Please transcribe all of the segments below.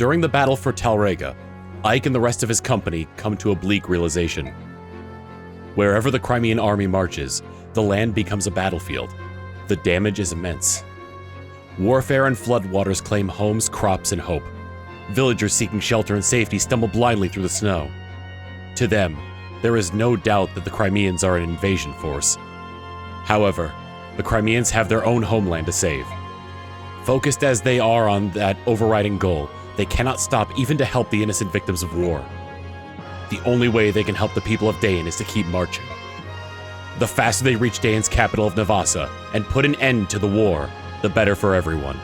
During the battle for Talrega, Ike and the rest of his company come to a bleak realization. Wherever the Crimean army marches, the land becomes a battlefield. The damage is immense. Warfare and floodwaters claim homes, crops, and hope. Villagers seeking shelter and safety stumble blindly through the snow. To them, there is no doubt that the Crimeans are an invasion force. However, the Crimeans have their own homeland to save. Focused as they are on that overriding goal, they cannot stop even to help the innocent victims of war. The only way they can help the people of Daein is to keep marching. The faster they reach Daein's capital of Nevassa and put an end to the war, the better for everyone.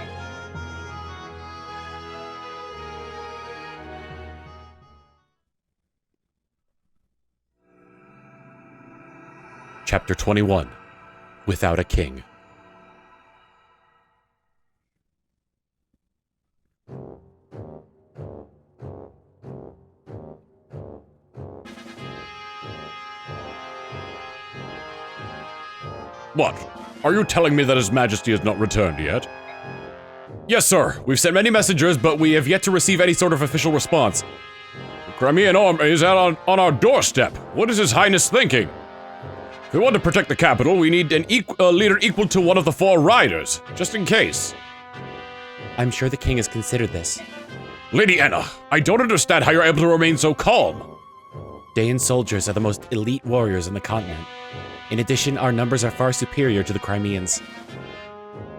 Chapter 21. Without a King. What? Are you telling me that His Majesty has not returned yet? Yes, sir. We've sent many messengers, but we have yet to receive any sort of official response. The Crimean army is out on our doorstep. What is His Highness thinking? If we want to protect the capital, we need a leader equal to one of the four riders, just in case. I'm sure the king has considered this. Lady Anna, I don't understand how you're able to remain so calm. Daein soldiers are the most elite warriors on the continent. In addition, our numbers are far superior to the Crimeans.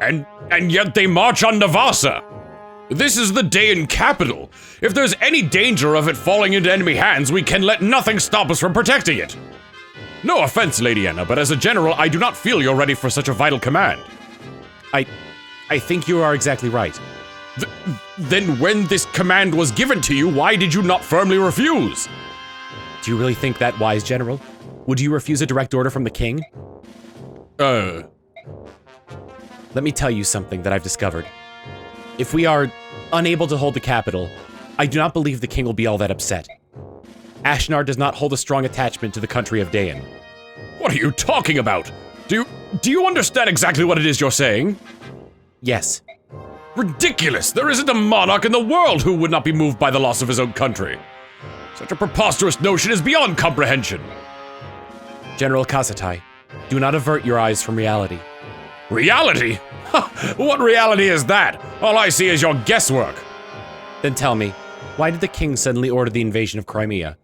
And yet they march on Nevassa! This is the Daein capital. If there's any danger of it falling into enemy hands, we can let nothing stop us from protecting it. No offense, Lady Anna, but as a general, I do not feel you're ready for such a vital command. I think you are exactly right. Then when this command was given to you, why did you not firmly refuse? Do you really think that wise, General? Would you refuse a direct order from the king? Let me tell you something that I've discovered. If we are unable to hold the capital, I do not believe the king will be all that upset. Ashnar does not hold a strong attachment to the country of Daein. What are you talking about? Do you understand exactly what it is you're saying? Yes. Ridiculous! There isn't a monarch in the world who would not be moved by the loss of his own country. Such a preposterous notion is beyond comprehension. General Kasatai, do not avert your eyes from reality. Reality? What reality is that? All I see is your guesswork. Then tell me, why did the king suddenly order the invasion of Crimea?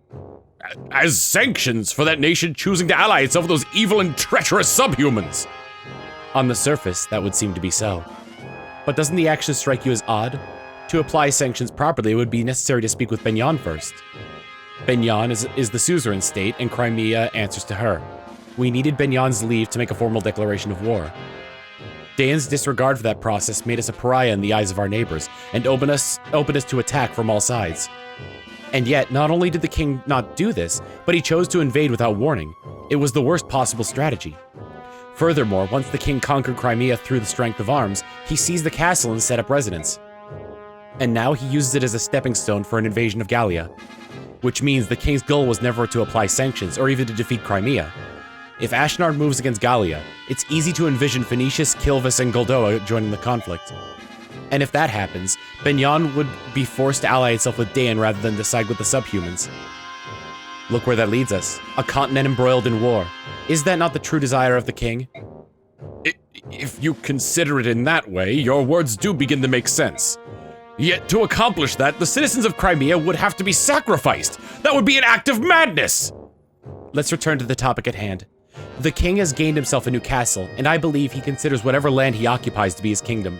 As sanctions for that nation choosing to ally itself with those evil and treacherous subhumans. On the surface, that would seem to be so. But doesn't the action strike you as odd? To apply sanctions properly, it would be necessary to speak with Benyan first. Benyan is the suzerain state, and Crimea answers to her. We needed Benyan's leave to make a formal declaration of war. Daein's disregard for that process made us a pariah in the eyes of our neighbors, and opened us to attack from all sides. And yet, not only did the king not do this, but he chose to invade without warning. It was the worst possible strategy. Furthermore, once the king conquered Crimea through the strength of arms, he seized the castle and set up residence. And now he uses it as a stepping stone for an invasion of Gallia. Which means the king's goal was never to apply sanctions or even to defeat Crimea. If Ashnar moves against Gallia, it's easy to envision Phoenicius, Kilvis, and Goldoa joining the conflict. And if that happens, Benyan would be forced to ally itself with Daein rather than decide with the subhumans. Look where that leads us. A continent embroiled in war. Is that not the true desire of the king? If you consider it in that way, your words do begin to make sense. Yet to accomplish that, the citizens of Crimea would have to be sacrificed. That would be an act of madness! Let's return to the topic at hand. The king has gained himself a new castle, and I believe he considers whatever land he occupies to be his kingdom.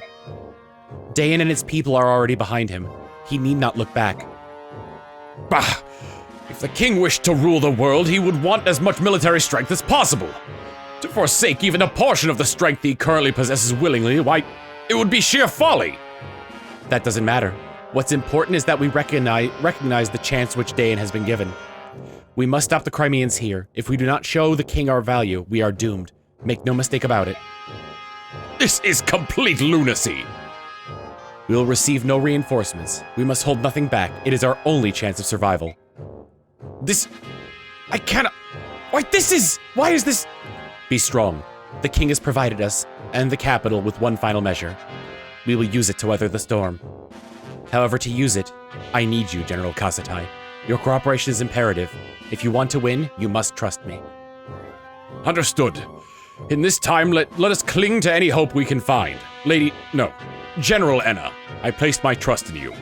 Daein and its people are already behind him. He need not look back. Bah! If the king wished to rule the world, he would want as much military strength as possible. To forsake even a portion of the strength he currently possesses willingly, why, it would be sheer folly. That doesn't matter. What's important is that we recognize the chance which Daein has been given. We must stop the Crimeans here. If we do not show the king our value, we are doomed. Make no mistake about it. This is complete lunacy. We will receive no reinforcements. We must hold nothing back. It is our only chance of survival. I cannot... Why is this... Be strong. The king has provided us, and the capital, with one final measure. We will use it to weather the storm. However, to use it, I need you, General Kasatai. Your cooperation is imperative. If you want to win, you must trust me. Understood. In this time, let us cling to any hope we can find. General Enna, I placed my trust in you.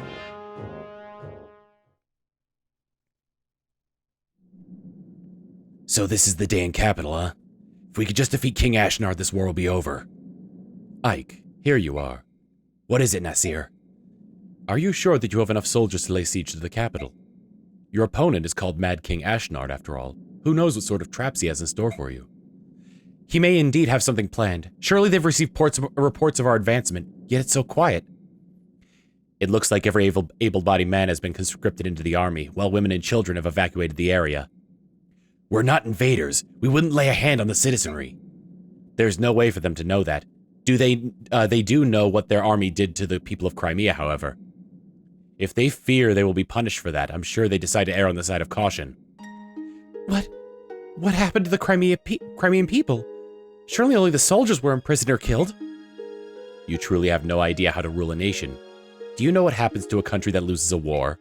So this is the Daein capital, huh? If we could just defeat King Ashnard, this war will be over. Ike, here you are. What is it, Nasir? Are you sure that you have enough soldiers to lay siege to the capital? Your opponent is called Mad King Ashnard, after all. Who knows what sort of traps he has in store for you? He may indeed have something planned. Surely they've received reports of our advancement, yet it's so quiet. It looks like every able-bodied man has been conscripted into the army, while women and children have evacuated the area. We're not invaders. We wouldn't lay a hand on the citizenry. There's no way for them to know that. They do know what their army did to the people of Crimea, however. If they fear they will be punished for that, I'm sure they decide to err on the side of caution. What happened to the Crimean people? Surely only the soldiers were imprisoned or killed. You truly have no idea how to rule a nation. Do you know what happens to a country that loses a war?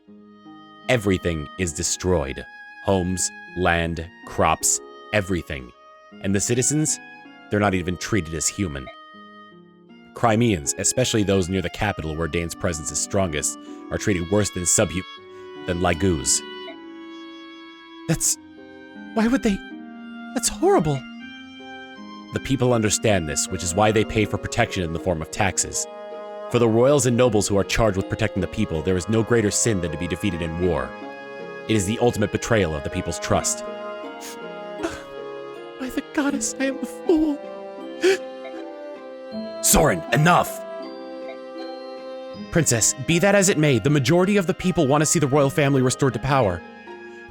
Everything is destroyed. Homes, land, crops, everything. And the citizens? They're not even treated as human. Crimeans, especially those near the capital where Daein's presence is strongest, are treated worse than Lagus. Why would they? That's horrible. The people understand this, which is why they pay for protection in the form of taxes. For the royals and nobles who are charged with protecting the people, there is no greater sin than to be defeated in war. It is the ultimate betrayal of the people's trust. By the goddess, I am a fool. Soren, enough! Princess, be that as it may, the majority of the people want to see the royal family restored to power.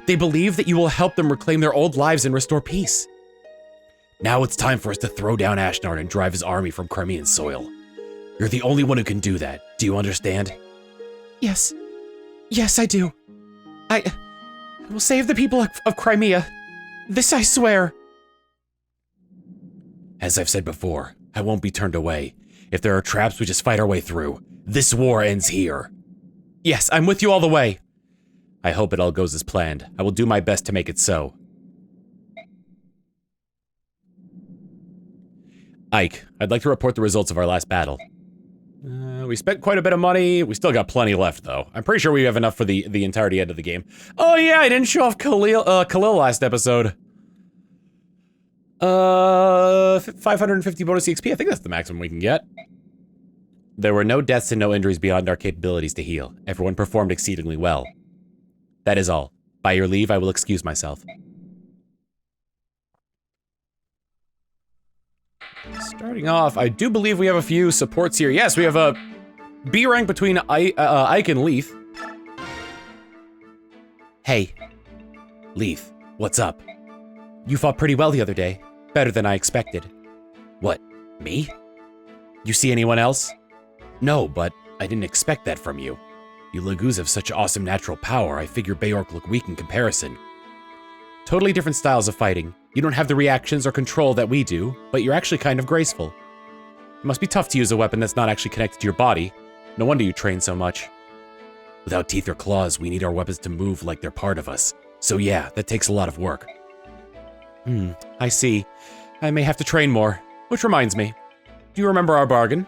They believe that you will help them reclaim their old lives and restore peace. Now it's time for us to throw down Ashnard and drive his army from Crimean soil. You're the only one who can do that. Do you understand? Yes. Yes, I do. I will save the people of Crimea. This I swear. As I've said before, I won't be turned away. If there are traps, we just fight our way through. This war ends here. Yes, I'm with you all the way. I hope it all goes as planned. I will do my best to make it so. Ike, I'd like to report the results of our last battle. We spent quite a bit of money. We still got plenty left, though. I'm pretty sure we have enough for the entirety end of the game. Oh yeah, I didn't show off Calill last episode. 550 bonus EXP. I think that's the maximum we can get. There were no deaths and no injuries beyond our capabilities to heal. Everyone performed exceedingly well. That is all. By your leave, I will excuse myself. Starting off, I do believe we have a few supports here. Yes, we have a B rank between Ike and Leith. Hey. Leith, what's up? You fought pretty well the other day. Better than I expected. What, me? You see anyone else? No, but I didn't expect that from you. You Lagus have such awesome natural power, I figure Beork look weak in comparison. Totally different styles of fighting. You don't have the reactions or control that we do, but you're actually kind of graceful. It must be tough to use a weapon that's not actually connected to your body. No wonder you train so much. Without teeth or claws, we need our weapons to move like they're part of us. So yeah, that takes a lot of work. I see. I may have to train more. Which reminds me, do you remember our bargain?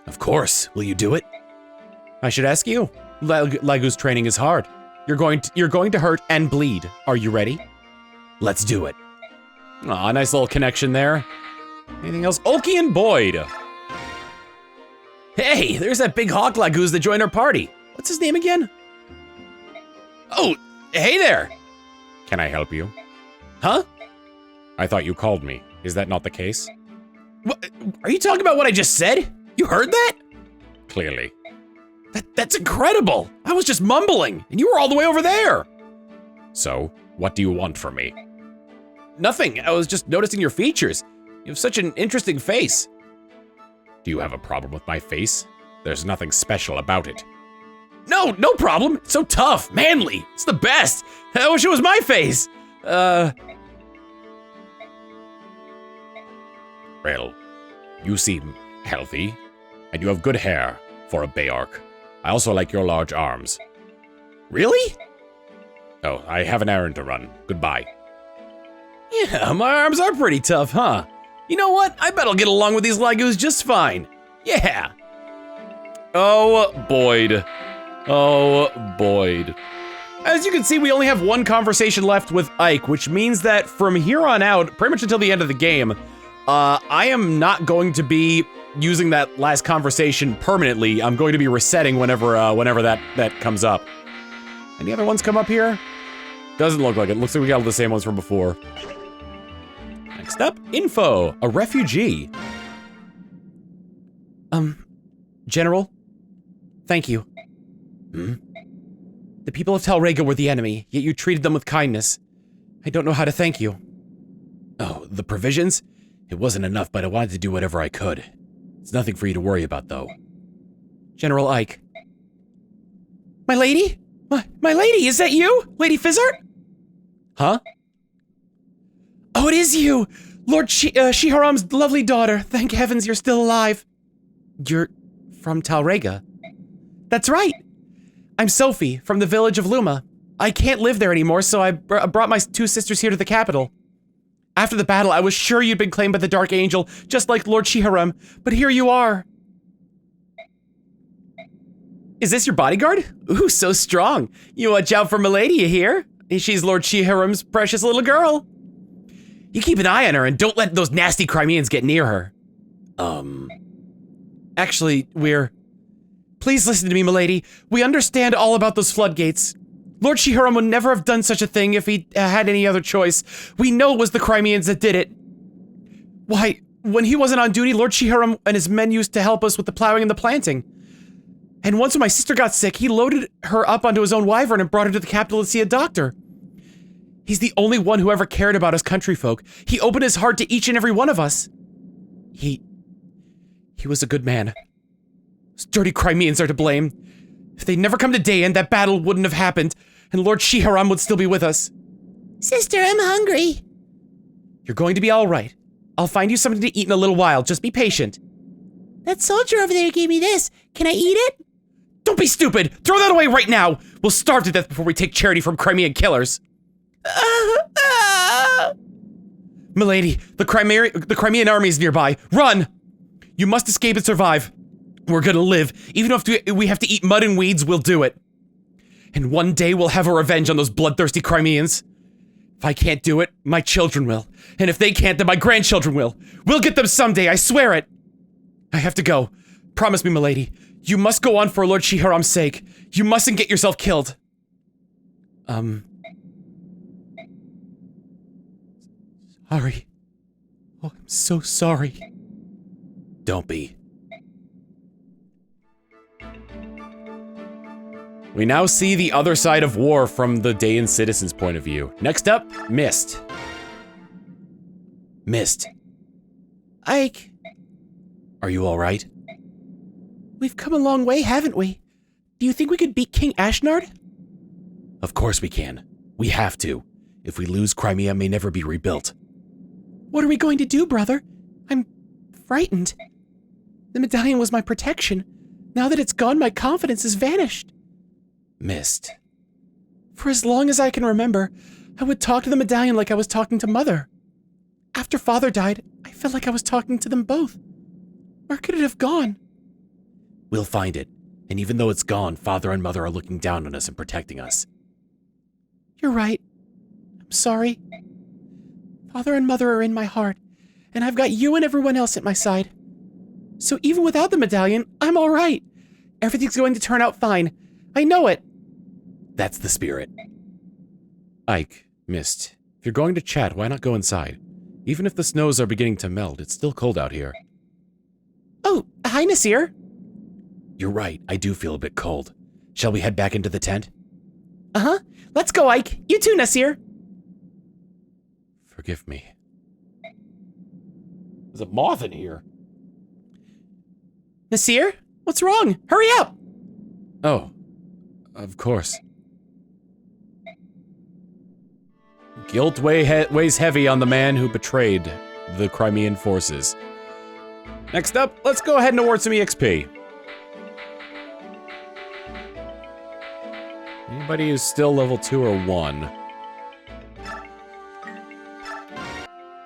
Of course. Will you do it? I should ask you. Lagu's training is hard. You're going to hurt and bleed. Are you ready? Let's do it. Aw, nice little connection there. Anything else? Olkey and Boyd. Hey, there's that big hawk Lagus that joined our party. What's his name again? Oh, hey there. Can I help you? Huh? I thought you called me. Is that not the case? What? Are you talking about what I just said? You heard that? Clearly. That's incredible. I was just mumbling, and you were all the way over there. So, what do you want from me? Nothing. I was just noticing your features. You have such an interesting face. Do you have a problem with my face? There's nothing special about it. No problem. It's so tough, manly. It's the best. I wish it was my face. Well, you seem healthy, and you have good hair for a Beork. I also like your large arms. Really? Oh, I have an errand to run. Goodbye. Yeah, my arms are pretty tough, huh? You know what? I bet I'll get along with these Lagoos just fine. Yeah. Oh, Boyd. Oh, Boyd. As you can see, we only have one conversation left with Ike, which means that from here on out, pretty much until the end of the game, I am not going to be using that last conversation permanently. I'm going to be resetting whenever that comes up. Any other ones come up here? Doesn't look like it. Looks like we got all the same ones from before. Next up, info. A refugee. General, thank you. The people of Talrega were the enemy, yet you treated them with kindness. I don't know how to thank you. Oh, the provisions? It wasn't enough, but I wanted to do whatever I could. It's nothing for you to worry about, though. General Ike. My lady? My lady, is that you? Lady Fizzart? Huh? Oh, it is you! Lord Shiharam's lovely daughter. Thank heavens you're still alive. You're from Talrega? That's right. I'm Sophie, from the village of Luma. I can't live there anymore, so I brought my two sisters here to the capital. After the battle, I was sure you'd been claimed by the Dark Angel, just like Lord Shiharam, but here you are. Is this your bodyguard? Ooh, so strong. You watch out for Milady, you hear? She's Lord Shiharam's precious little girl. You keep an eye on her and don't let those nasty Crimeans get near her. Actually, Please listen to me, milady. We understand all about those floodgates. Lord Shiharam would never have done such a thing if he had any other choice. We know it was the Crimeans that did it. Why, when he wasn't on duty, Lord Shiharam and his men used to help us with the plowing and the planting. And once when my sister got sick, he loaded her up onto his own wyvern and brought her to the capital to see a doctor. He's the only one who ever cared about us country folk. He opened his heart to each and every one of us. He was a good man. Those dirty Crimeans are to blame. If they'd never come to Daein, that battle wouldn't have happened, and Lord Shiharam would still be with us. Sister, I'm hungry. You're going to be all right. I'll find you something to eat in a little while. Just be patient. That soldier over there gave me this. Can I eat it? Don't be stupid! Throw that away right now! We'll starve to death before we take charity from Crimean killers. Milady, the Crimean army is nearby. Run! You must escape and survive. We're gonna live. Even if we have to eat mud and weeds, we'll do it. And one day we'll have a revenge on those bloodthirsty Crimeans. If I can't do it, my children will. And if they can't, then my grandchildren will. We'll get them someday, I swear it. I have to go. Promise me, milady. You must go on for Lord Shiharam's sake. You mustn't get yourself killed. Sorry. Oh, I'm so sorry. Don't be. We now see the other side of war from the Daein citizens' point of view. Next up, Mist. Mist. Ike. Are you all right? We've come a long way, haven't we? Do you think we could beat King Ashnard? Of course we can. We have to. If we lose, Crimea may never be rebuilt. What are we going to do, brother? I'm frightened. The medallion was my protection. Now that it's gone, my confidence has vanished. Mist. For as long as I can remember, I would talk to the medallion like I was talking to Mother. After Father died, I felt like I was talking to them both. Where could it have gone? We'll find it. And even though it's gone, Father and Mother are looking down on us and protecting us. You're right. I'm sorry. Father and Mother are in my heart, and I've got you and everyone else at my side. So even without the medallion, I'm all right. Everything's going to turn out fine. I know it. That's the spirit. Ike, Mist, if you're going to chat, why not go inside? Even if the snows are beginning to melt, it's still cold out here. Oh, hi, Nasir. You're right, I do feel a bit cold. Shall we head back into the tent? Uh-huh. Let's go, Ike. You too, Nasir. Forgive me. There's a moth in here. Nasir? What's wrong? Hurry up! Oh, of course. Guilt weighs heavy on the man who betrayed the Crimean forces. Next up, let's go ahead and award some EXP. Anybody who's still level 2 or 1?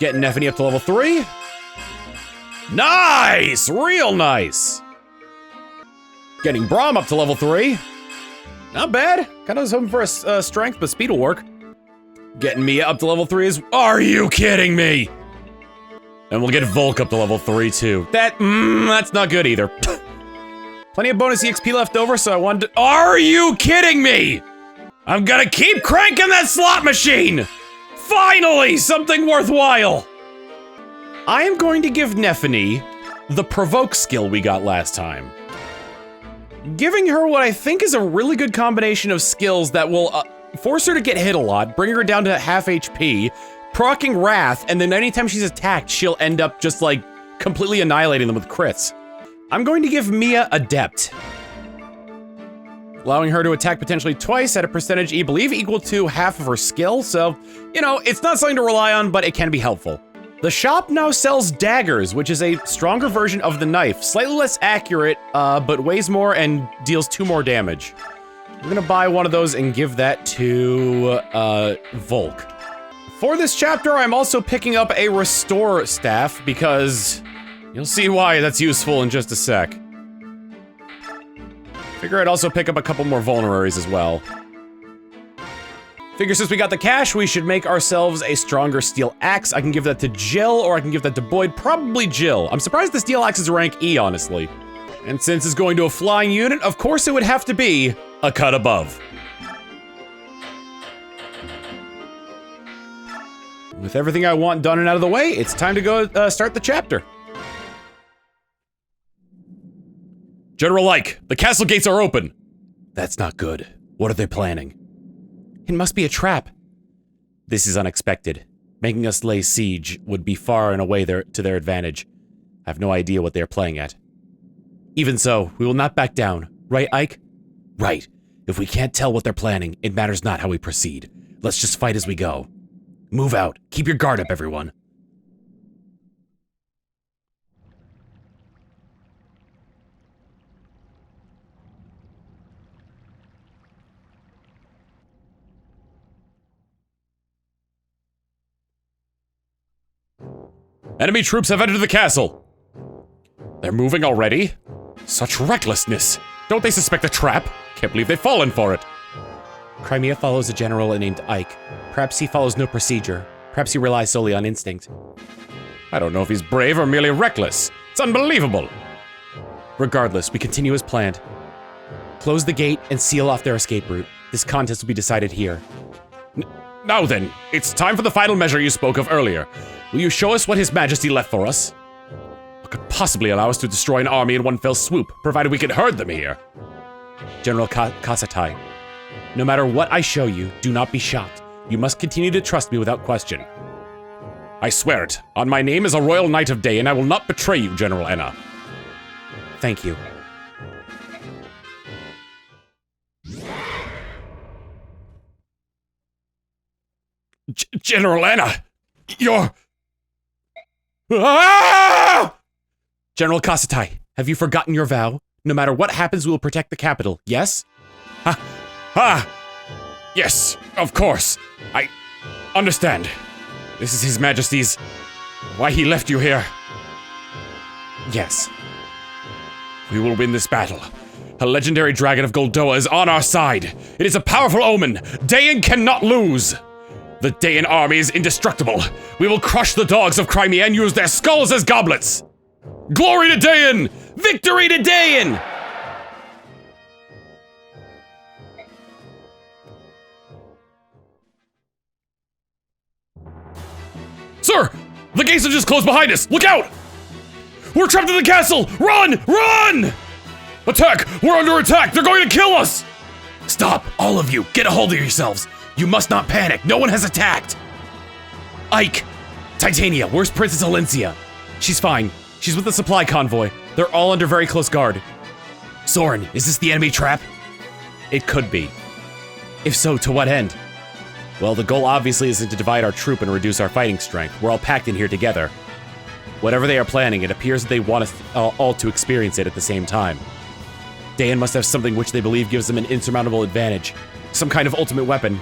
Getting Nephany up to level 3. Nice! Real nice! Getting Braum up to level 3. Not bad. Kinda was hoping for a strength, but speed will work. Getting Mia up to level 3 is— Are you kidding me? And we'll get Volk up to level 3 too. That's not good either. Plenty of bonus EXP left over, so I wanted to— Are you kidding me? I'm gonna keep cranking that slot machine! Finally, something worthwhile! I am going to give Nephany the provoke skill we got last time. Giving her what I think is a really good combination of skills that will force her to get hit a lot, bring her down to half HP, proccing Wrath, and then anytime she's attacked, she'll end up just like completely annihilating them with crits. I'm going to give Mia Adept, allowing her to attack potentially twice at a percentage E believe equal to half of her skill, so, you know, it's not something to rely on, but it can be helpful. The shop now sells daggers, which is a stronger version of the knife, slightly less accurate, but weighs more and deals 2 more damage. I'm gonna buy one of those and give that to, Volk. For this chapter, I'm also picking up a Restore staff, because you'll see why that's useful in just a sec. Figure I'd also pick up a couple more vulneraries as well. Figure since we got the cash, we should make ourselves a stronger steel axe. I can give that to Jill, or I can give that to Boyd. Probably Jill. I'm surprised the steel axe is rank E, honestly. And since it's going to a flying unit, of course it would have to be a cut above. With everything I want done and out of the way, it's time to go start the chapter. General Ike, the castle gates are open. That's not good. What are they planning? It must be a trap. This is unexpected. Making us lay siege would be far and away to their advantage. I have no idea what they are playing at. Even so, we will not back down. Right, Ike? Right. If we can't tell what they're planning, it matters not how we proceed. Let's just fight as we go. Move out. Keep your guard up, everyone. Enemy troops have entered the castle! They're moving already? Such recklessness! Don't they suspect a trap? Can't believe they've fallen for it! Crimea follows a general named Ike. Perhaps he follows no procedure. Perhaps he relies solely on instinct. I don't know if he's brave or merely reckless. It's unbelievable! Regardless, we continue as planned. Close the gate and seal off their escape route. This contest will be decided here. Now then, it's time for the final measure you spoke of earlier. Will you show us what His Majesty left for us? What could possibly allow us to destroy an army in one fell swoop, provided we could herd them here? General Kasatai, no matter what I show you, do not be shocked. You must continue to trust me without question. I swear it. On my name as a Royal Knight of Daein, I will not betray you, General Enna. Thank you. General Enna! You're... Ah! General Kasatai, have you forgotten your vow? No matter what happens, we will protect the capital, yes? Yes, of course. I understand. This is His Majesty's... why he left you here. Yes. We will win this battle. A legendary dragon of Goldoa is on our side. It is a powerful omen. Daein cannot lose. The Daein army is indestructible. We will crush the dogs of Crimea and use their skulls as goblets. Glory to Daein! Victory to Daein! Sir! The gates have just closed behind us! Look out! We're trapped in the castle! Run! Run! Attack! We're under attack! They're going to kill us! Stop! All of you! Get a hold of yourselves! You must not panic! No one has attacked! Ike! Titania, where's Princess Alencia? She's fine. She's with the supply convoy. They're all under very close guard. Soren, is this the enemy trap? It could be. If so, to what end? Well, the goal obviously isn't to divide our troop and reduce our fighting strength. We're all packed in here together. Whatever they are planning, it appears that they want us all to experience it at the same time. Daein must have something which they believe gives them an insurmountable advantage. some kind of ultimate weapon.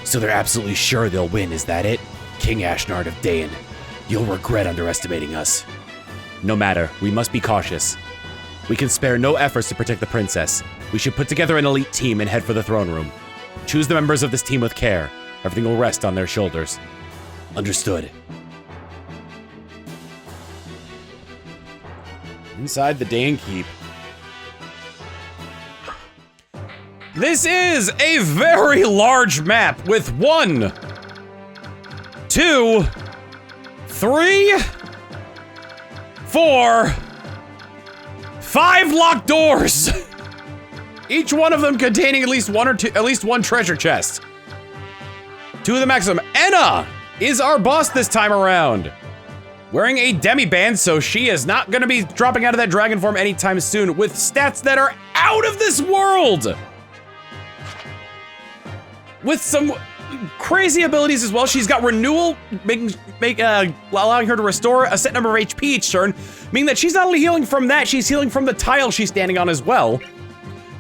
So they're absolutely sure they'll win, is that it? King Ashnard of Daein, you'll regret underestimating us. No matter, we must be cautious. We can spare no efforts to protect the princess. We should put together an elite team and head for the throne room. Choose the members of this team with care. Everything will rest on their shoulders. Understood. Inside the Daein Keep. This is a very large map with 1, 2, 3, 4, 5 locked doors. Each one of them containing at least one treasure chest. 2 of the maximum. Enna is our boss this time around. Wearing a demi-band, so she is not gonna be dropping out of that dragon form anytime soon, with stats that are out of this world! With some crazy abilities as well. She's got renewal, allowing her to restore a set number of HP each turn, meaning that she's not only healing from that, she's healing from the tile she's standing on as well.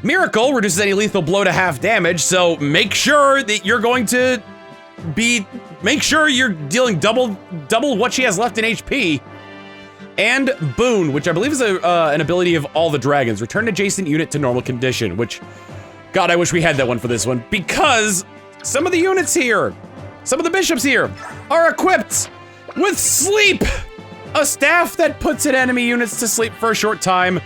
Miracle reduces any lethal blow to half damage, so make sure that you're going to make sure you're dealing double what she has left in HP. And Boon, which I believe is an ability of all the dragons. Return adjacent unit to normal condition, which, God, I wish we had that one for this one, because some of the units here, some of the bishops here, are equipped with Sleep, a staff that puts an enemy units to sleep for a short time.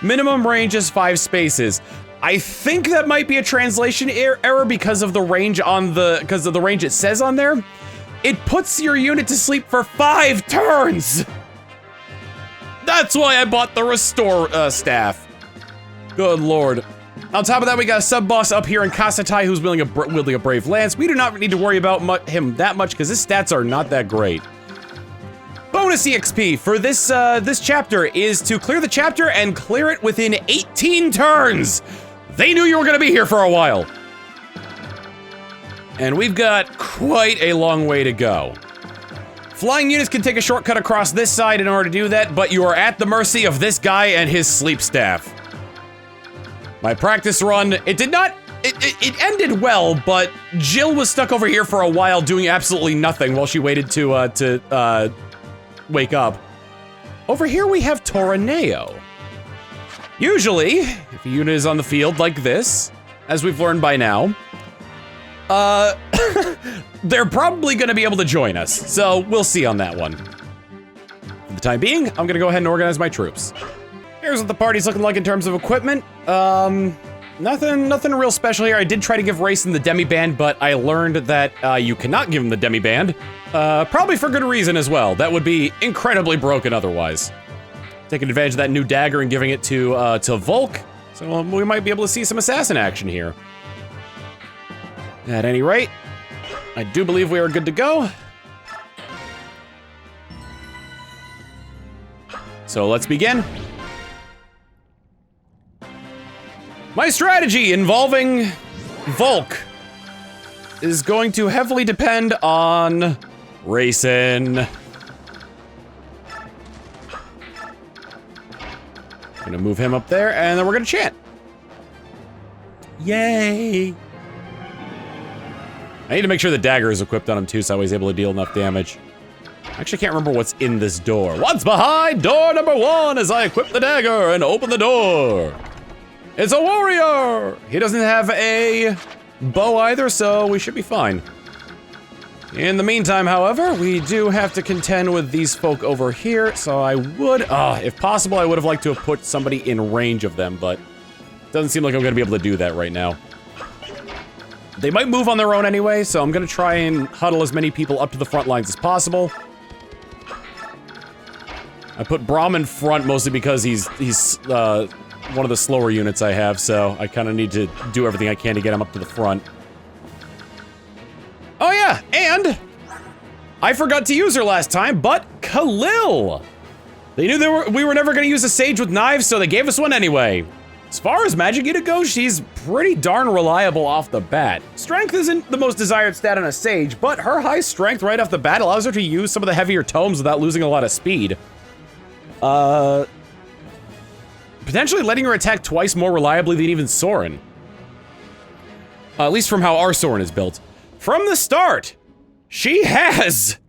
Minimum range is 5 spaces. I think that might be a translation error because of the range it says on there. It puts your unit to sleep for 5 turns. That's why I bought the restore staff. Good lord. On top of that, we got a sub-boss up here in Kasatai who's wielding a brave lance. We do not need to worry about him that much because his stats are not that great. Bonus EXP for this chapter is to clear the chapter and clear it within 18 turns. They knew you were gonna be here for a while. And we've got quite a long way to go. Flying units can take a shortcut across this side in order to do that, but you are at the mercy of this guy and his sleep staff. My practice run, it ended well, but Jill was stuck over here for a while doing absolutely nothing while she waited to wake up. Over here we have Tauroneo. Usually, if a unit is on the field like this, as we've learned by now, they're probably gonna be able to join us, so we'll see on that one. For the time being, I'm gonna go ahead and organize my troops. Here's what the party's looking like in terms of equipment. Nothing real special here. I did try to give Rayson the demi-band, but I learned that you cannot give him the demi-band. Probably for good reason as well. That would be incredibly broken otherwise. Taking advantage of that new dagger and giving it to Volk, so we might be able to see some assassin action here. At any rate, I do believe we are good to go. So let's begin. My strategy involving Volk is going to heavily depend on Rayson. Gonna move him up there, and then we're gonna chant. Yay! I need to make sure the dagger is equipped on him too, so I was able to deal enough damage. I actually can't remember what's in this door. What's behind door number 1 as I equip the dagger and open the door? It's a warrior! He doesn't have a bow either, so we should be fine. In the meantime, however, we do have to contend with these folk over here, so I would, if possible, I would have liked to have put somebody in range of them, but it doesn't seem like I'm gonna be able to do that right now. They might move on their own anyway, so I'm gonna try and huddle as many people up to the front lines as possible. I put Brahm in front mostly because he's one of the slower units I have, so I kind of need to do everything I can to get him up to the front. Oh yeah, and I forgot to use her last time, but Calill! They knew we were never gonna use a sage with knives, so they gave us one anyway. As far as magic unit goes, she's pretty darn reliable off the bat. Strength isn't the most desired stat on a sage, but her high strength right off the bat allows her to use some of the heavier tomes without losing a lot of speed. Potentially letting her attack twice more reliably than even Soren. At least from how our Soren is built. From the start, she has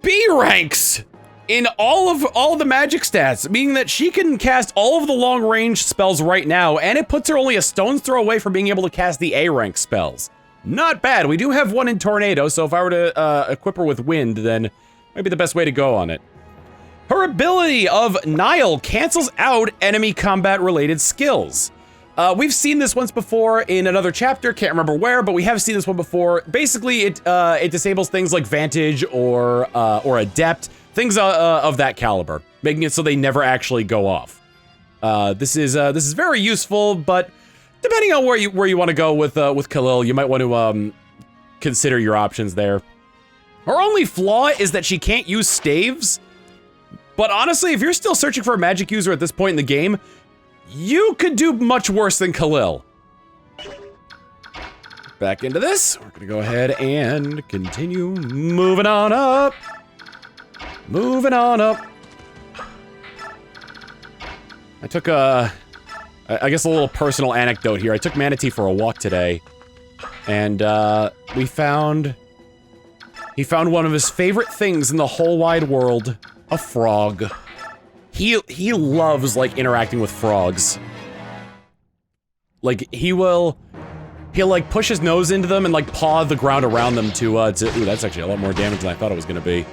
B ranks in all the magic stats, meaning that she can cast all of the long range spells right now, and it puts her only a stone's throw away from being able to cast the A rank spells. Not bad. We do have one in Tornado, so if I were to equip her with Wind, then maybe the best way to go on it. Her ability of Nile cancels out enemy combat related skills. We've seen this once before in another chapter, can't remember where, but we have seen this one before. Basically, it disables things like Vantage or Adept, things of that caliber, making it so they never actually go off. This is very useful, but depending on where you want to go with Calill, you might want to consider your options there. Her only flaw is that she can't use staves. But honestly, if you're still searching for a magic user at this point in the game, you could do much worse than Calill. Back into this. We're gonna go ahead and continue moving on up. Moving on up. I took I guess a little personal anecdote here. I took Manatee for a walk today, and he found one of his favorite things in the whole wide world. A frog. He loves, like, interacting with frogs. Like, he'll, like, push his nose into them and, like, paw the ground around them to, ooh, that's actually a lot more damage than I thought it was gonna be.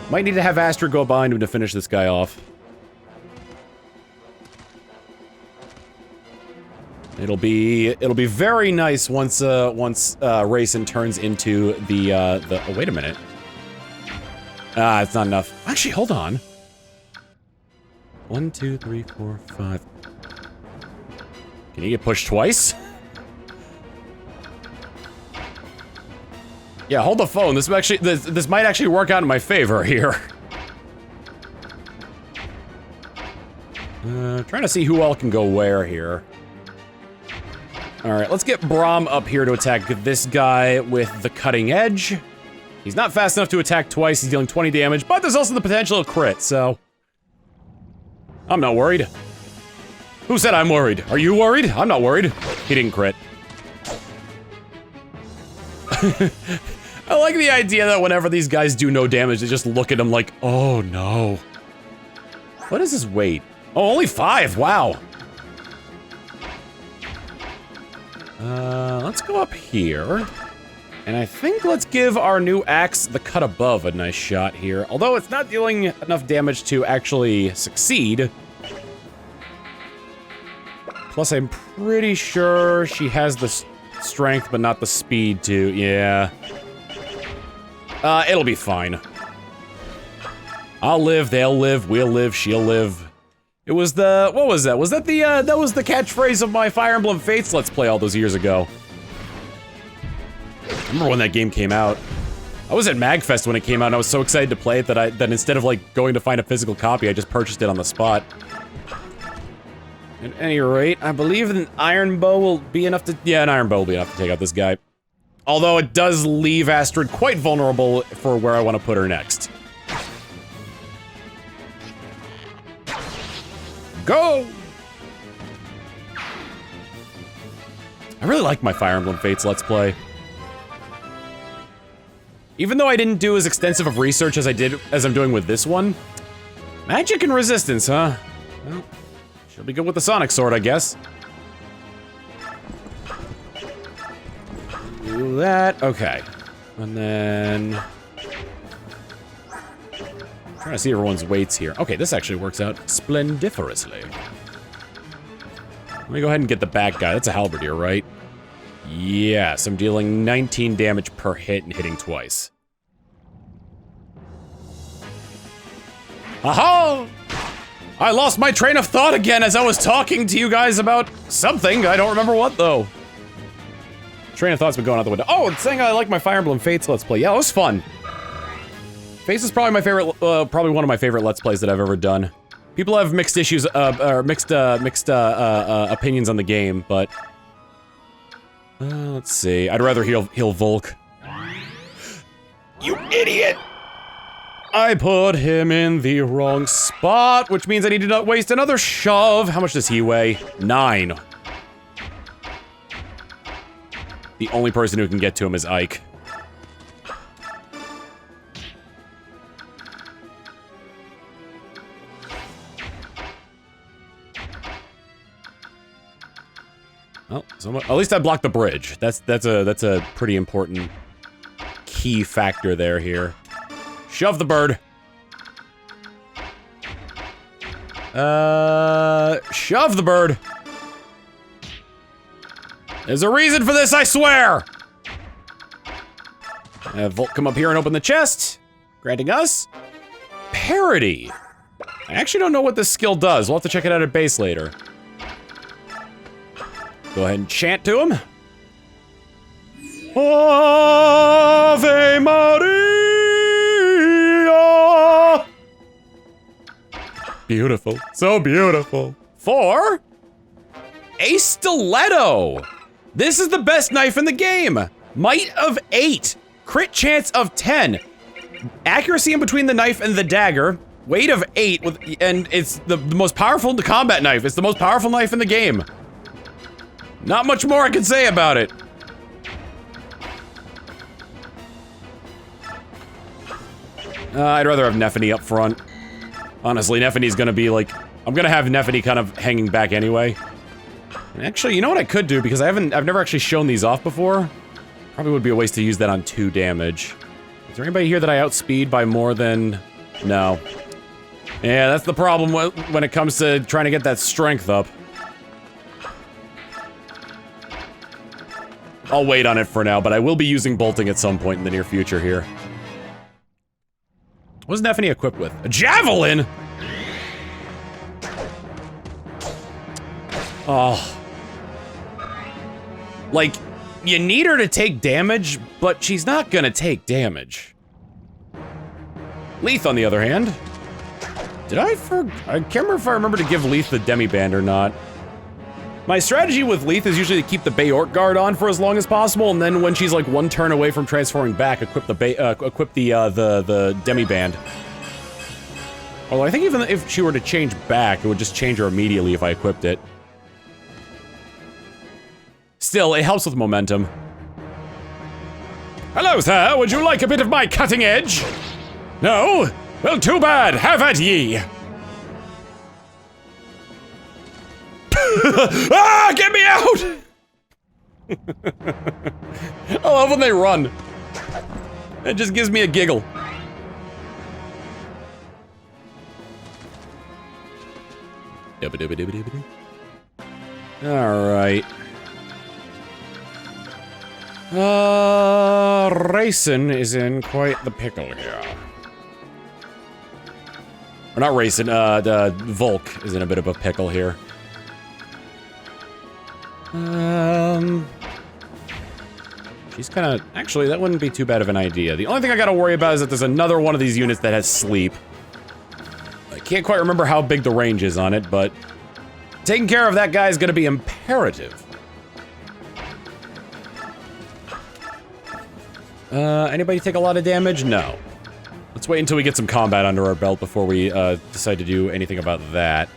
Might need to have Astrid go behind him to finish this guy off. It'll be very nice once Rayson turns into the, oh, wait a minute. Ah, it's not enough. Actually, hold on. 1, 2, 3, 4, 5. Can you get pushed twice? Yeah, hold the phone. This might actually work out in my favor here. Trying to see who all can go where here. Alright, let's get Braum up here to attack this guy with the cutting edge. He's not fast enough to attack twice, he's dealing 20 damage, but there's also the potential of crit, so... I'm not worried. Who said I'm worried? Are you worried? I'm not worried. He didn't crit. I like the idea that whenever these guys do no damage, they just look at him like, oh no. What is his weight? Oh, only 5, wow. Let's go up here. And I think let's give our new axe, the cut above, a nice shot here. Although it's not dealing enough damage to actually succeed. Plus, I'm pretty sure she has the strength, but not the speed to, yeah. It'll be fine. I'll live, they'll live, we'll live, she'll live. It was the, what was that? Was that the, that was the catchphrase of my Fire Emblem Fates Let's Play all those years ago. I remember when that game came out. I was at MagFest when it came out and I was so excited to play it that instead of like going to find a physical copy, I just purchased it on the spot. At any rate, I believe an iron bow will be enough to, yeah, an iron bow will be enough to take out this guy. Although it does leave Astrid quite vulnerable for where I want to put her next. Go! I really like my Fire Emblem Fates Let's Play. Even though I didn't do as extensive of research as I'm doing with this one. Magic and resistance, huh? Well, she'll be good with the Sonic Sword, I guess. Do that, okay. And then... I'm trying to see everyone's weights here. Okay, this actually works out splendiferously. Let me go ahead and get the back guy. That's a halberdier, right? Yes, I'm dealing 19 damage per hit and hitting twice. Aha! I lost my train of thought again as I was talking to you guys about something. I don't remember what, though. Train of thought's been going out the window. Oh, it's saying I like my Fire Emblem Fates Let's Play. Yeah, it was fun. Fates is probably my favorite, probably one of my favorite Let's Plays that I've ever done. People have mixed issues, or mixed opinions on the game, but... let's see. I'd rather heal Volk. You idiot! I put him in the wrong spot, which means I need to not waste another shove. How much does he weigh? 9. The only person who can get to him is Ike. Oh, at least I blocked the bridge. That's a pretty important key factor there here. Shove the bird. Shove the bird. There's a reason for this, I swear! Have Volt come up here and open the chest, granting us parity. I actually don't know what this skill does. We'll have to check it out at base later. Go ahead and chant to him. Ave Maria! Beautiful. So beautiful. For a stiletto. This is the best knife in the game. Might of 8. Crit chance of 10. Accuracy in between the knife and the dagger. Weight of 8. And it's the most powerful combat knife. It's the most powerful knife in the game. Not much more I can say about it. I'd rather have Nephany up front. Honestly, Nephany's gonna be like... I'm gonna have Nephany kind of hanging back anyway. And actually, you know what I could do? Because I've never actually shown these off before. Probably would be a waste to use that on 2 damage. Is there anybody here that I outspeed by more than... No. Yeah, that's the problem when it comes to trying to get that strength up. I'll wait on it for now, but I will be using bolting at some point in the near future here. What's Nephany equipped with? A javelin?! Oh. Like, you need her to take damage, but she's not gonna take damage. Leith, on the other hand. I can't remember if I remember to give Leith the Demiband or not. My strategy with Leith is usually to keep the Bayork guard on for as long as possible, and then when she's like 1 turn away from transforming back, equip the Demiband. Although I think even if she were to change back, it would just change her immediately if I equipped it. Still, it helps with momentum. Hello, sir. Would you like a bit of my cutting edge? No? Well, too bad. Have at ye. Ah! Get me out! I love when they run. It just gives me a giggle. Alright. Raisin is in quite the pickle here. Or not Raisin, Volk is in a bit of a pickle here. She's kinda... Actually, that wouldn't be too bad of an idea. The only thing I gotta worry about is that there's another one of these units that has sleep. I can't quite remember how big the range is on it, but... taking care of that guy is gonna be imperative. Anybody take a lot of damage? No. Let's wait until we get some combat under our belt before we, decide to do anything about that.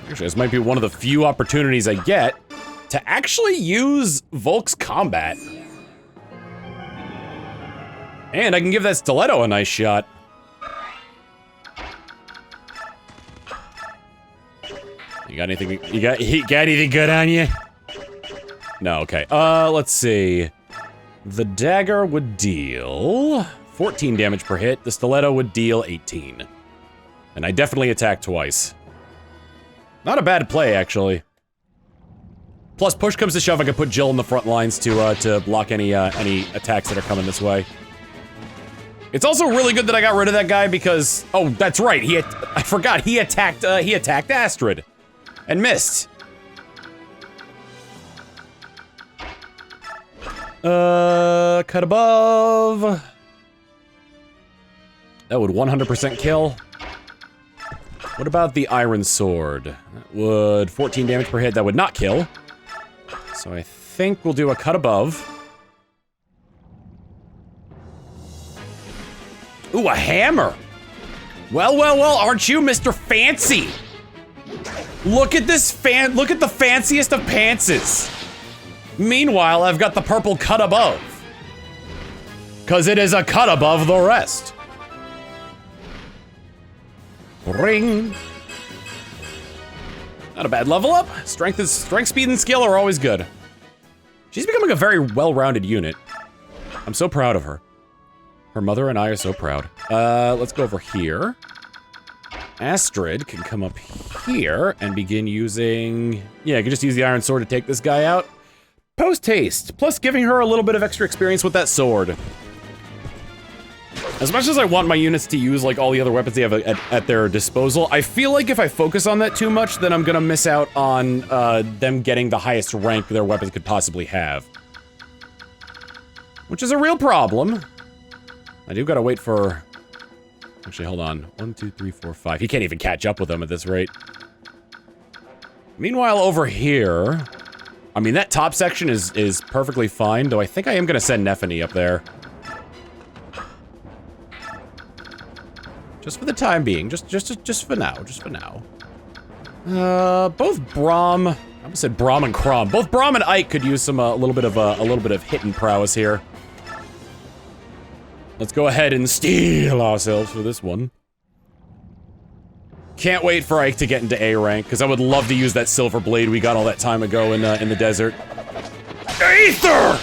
Actually, this might be one of the few opportunities I get to actually use Volk's combat. And I can give that stiletto a nice shot. You got anything? You got anything good on you? No. Okay. Let's see. The dagger would deal 14 damage per hit. The stiletto would deal 18. And I definitely attack twice. Not a bad play, actually. Plus, push comes to shove, I can put Jill in the front lines to block any attacks that are coming this way. It's also really good that I got rid of that guy because... Oh, that's right, I forgot, he attacked Astrid. And missed. Cut above. That would 100% kill. What about the Iron Sword? That would 14 damage per hit. That would not kill. So I think we'll do a cut above. Ooh, a hammer! Well, well, well, aren't you Mr. Fancy? Look at this look at the fanciest of pantses. Meanwhile, I've got the purple cut above. Cause it is a cut above the rest. Ring. Not a bad level up. Strength, speed, and skill are always good. She's becoming a very well-rounded unit. I'm so proud of her. Her mother and I are so proud. Let's go over here. Astrid can come up here and begin using... Yeah, I can just use the iron sword to take this guy out. Post-haste, plus giving her a little bit of extra experience with that sword. As much as I want my units to use, like, all the other weapons they have at their disposal, I feel like if I focus on that too much, then I'm gonna miss out on, them getting the highest rank their weapons could possibly have. Which is a real problem. I do gotta wait for... Actually, hold on. 1, 2, 3, 4, 5. He can't even catch up with them at this rate. Meanwhile, over here... I mean, that top section is perfectly fine, though I think I am gonna send Nephany up there. Just for the time being. Just for now. Just for now. Both Braum... I almost said Braum and Crom. Both Braum and Ike could use some, a little bit of hitting prowess here. Let's go ahead and steal ourselves for this one. Can't wait for Ike to get into A rank, because I would love to use that silver blade we got all that time ago in the desert. Aether!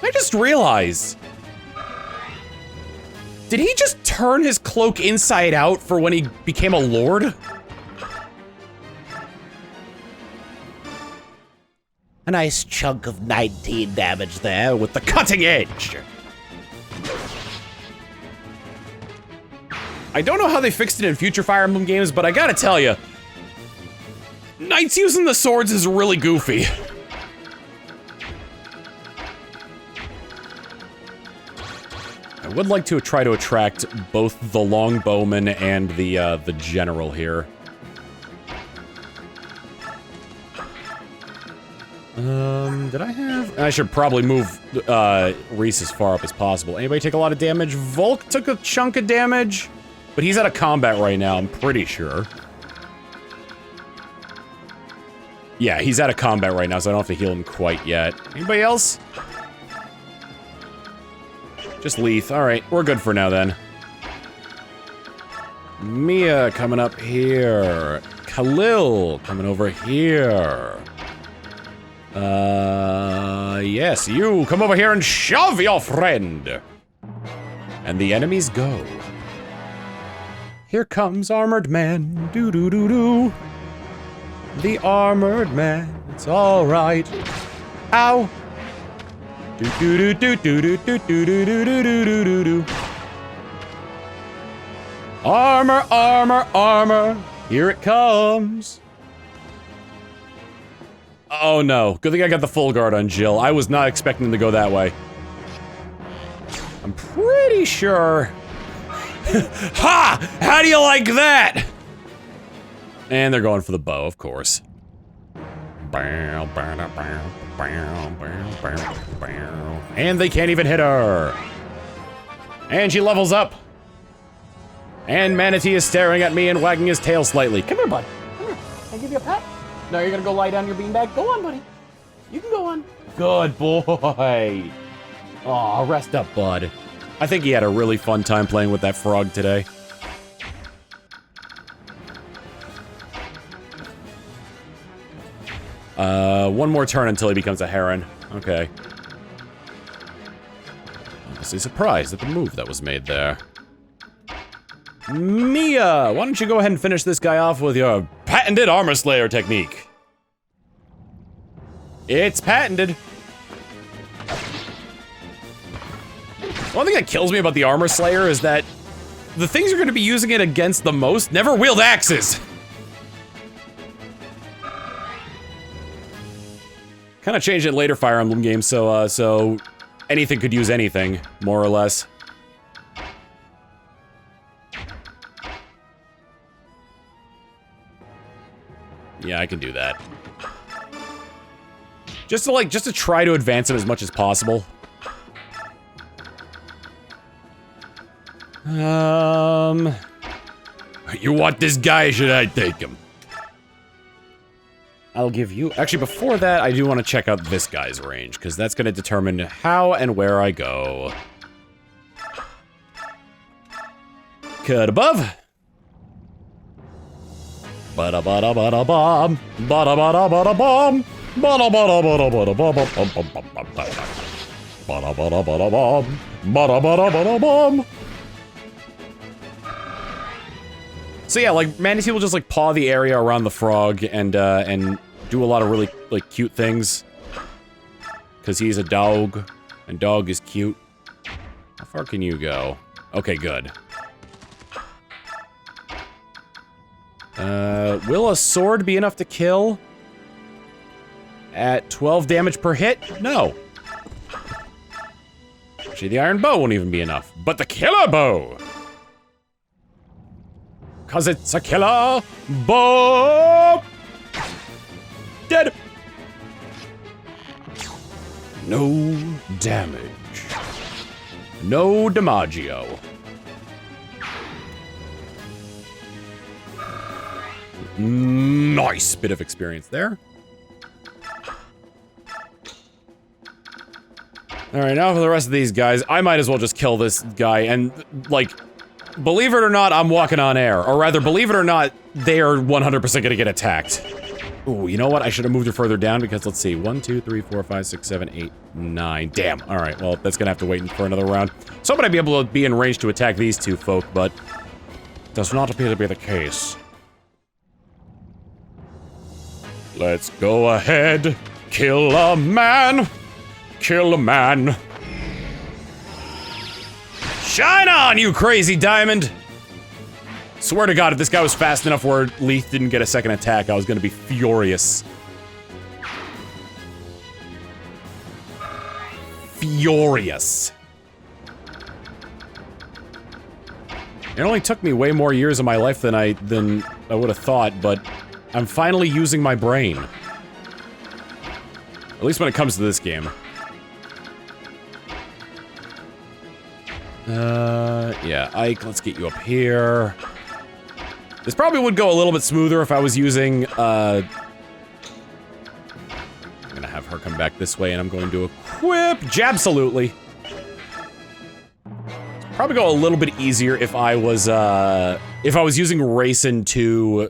I just realized. Did he just turn his cloak inside out for when he became a lord? A nice chunk of 19 damage there with the cutting edge. I don't know how they fixed it in future Fire Emblem games, but I gotta tell you, Knights using the swords is really goofy. I would like to try to attract both the longbowman and the general here. Did I have... I should probably move, Reese as far up as possible. Anybody take a lot of damage? Volk took a chunk of damage, but he's out of combat right now, I'm pretty sure. Yeah, he's out of combat right now, so I don't have to heal him quite yet. Anybody else? Just Leith. Alright, we're good for now then. Mia coming up here. Calill coming over here. Yes, you come over here and shove your friend. And the enemies go. Here comes Armored Man. Do-do-do-do. The Armored Man. It's alright. Ow. Do-do-do-do-do-do-do-do-do-do-do-do-do. Armor, armor, armor. Here it comes. Oh no, good thing I got the full guard on Jill. I was not expecting them to go that way. I'm pretty sure... Ha! How do you like that? And they're going for the bow, of course. And they can't even hit her. And she levels up. And Manatee is staring at me and wagging his tail slightly. Come here, bud. Come here. Can I give you a pat? No, you're gonna go lie down your beanbag? Go on, buddy. You can go on. Good boy. Aw, rest up, bud. I think he had a really fun time playing with that frog today. One more turn until he becomes a heron. Okay. Honestly surprised at the move that was made there. Mia, why don't you go ahead and finish this guy off with your patented armor slayer technique? It's patented. One thing that kills me about the armor slayer is that the things you're going to be using it against the most never wield axes. Kind of changed it in later Fire Emblem games, so anything could use anything, more or less. Yeah, I can do that. Just to try to advance him as much as possible. You want this guy, should I take him? I'll give you... Actually, before that, I do want to check out this guy's range, because that's going to determine how and where I go. Cut above. Ba-da-ba-da-ba-da-bom. Ba-da-ba-da-ba-da-bom. Ba-da-ba-da-ba-da-ba-da-bom. Ba-da-ba-da-ba-da-bom. Ba-da-ba-da-ba-da-bom. So yeah, like, Manatee will just, like, paw the area around the frog and do a lot of really, like, cute things. Because he's a dog, and dog is cute. How far can you go? Okay, good. Will a sword be enough to kill? At 12 damage per hit? No. Actually, the iron bow won't even be enough. But the killer bow! 'Cause it's a killer bow! Dead! No damage. No damaggio. Nice bit of experience there. Alright, now for the rest of these guys, I might as well just kill this guy and, like, believe it or not, I'm walking on air. Or rather, believe it or not, they are 100% gonna get attacked. Ooh, you know what? I should have moved her further down because, let's see, 1, 2, 3, 4, 5, 6, 7, 8, 9. Damn. Alright, well, that's gonna have to wait for another round. So I'm gonna be able to be in range to attack these two folk, but does not appear to be the case. Let's go ahead, kill a man, kill a man. Shine on, you crazy diamond! Swear to God, if this guy was fast enough where Leith didn't get a second attack, I was gonna be furious. Furious. It only took me way more years of my life than I would have thought, but I'm finally using my brain. At least when it comes to this game. Yeah, Ike, let's get you up here. This probably would go a little bit smoother if I was using, I'm gonna have her come back this way, and I'm going to equip Jabsolutely. Probably go a little bit easier if I was using Racing to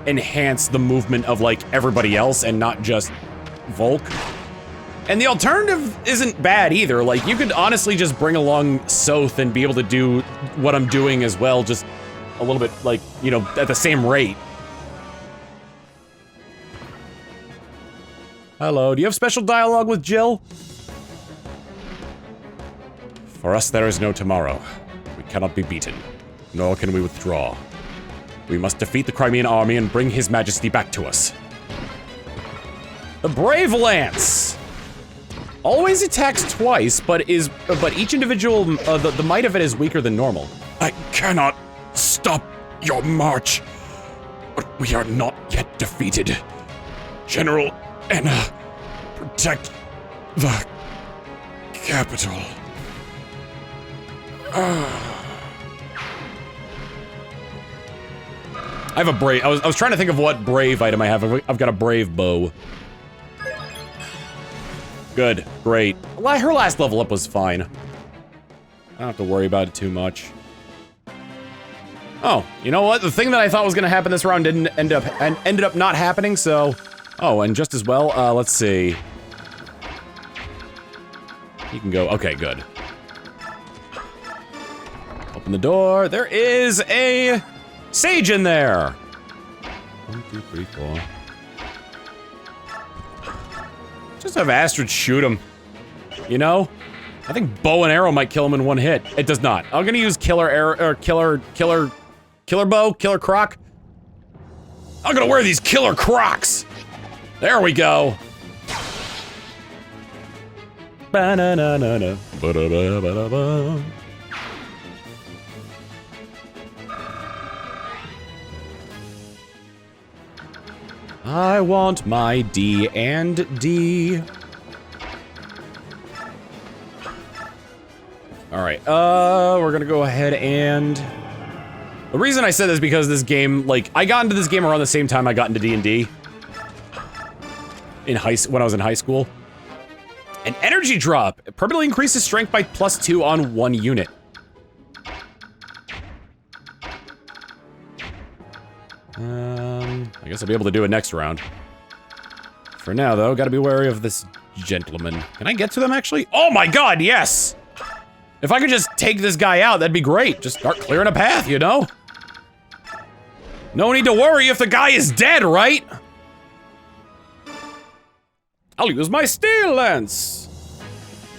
enhance the movement of, like, everybody else and not just Volk. And the alternative isn't bad either. Like, you could honestly just bring along Soth and be able to do what I'm doing as well, just a little bit, like, you know, at the same rate. Hello, do you have special dialogue with Jill? For us, there is no tomorrow. We cannot be beaten, nor can we withdraw. We must defeat the Crimean army and bring His Majesty back to us. The Brave Lance! Always attacks twice, but each individual, the might of it is weaker than normal. I cannot stop your march, but we are not yet defeated. General Enna, protect the capital. I have a brave. I was trying to think of what brave item I have. I've got a brave bow. Good, great. Her last level up was fine. I don't have to worry about it too much. Oh, you know what? The thing that I thought was gonna happen this round didn't ended up not happening. So, oh, and just as well. Let's see. You can go. Okay, good. Open the door. There is a sage in there. 1, 2, 3, 4. Just have Astrid shoot him. You know? I think bow and arrow might kill him in one hit. It does not. I'm gonna use killer arrow, or killer bow, killer croc. I'm gonna wear these killer crocs. There we go. Ba-na-na-na-na. Ba-da-ba-ba-da-ba. I want my D and D. Alright, we're gonna go ahead and The reason I said this is because this game, like, I got into this game around the same time I got into D&D. When I was in high school. An energy drop. It permanently increases strength by +2 on 1 unit. I guess I'll be able to do it next round. For now, though, gotta be wary of this gentleman. Can I get to them, actually? Oh my god, yes! If I could just take this guy out, that'd be great. Just start clearing a path, you know? No need to worry if the guy is dead, right? I'll use my steel lance.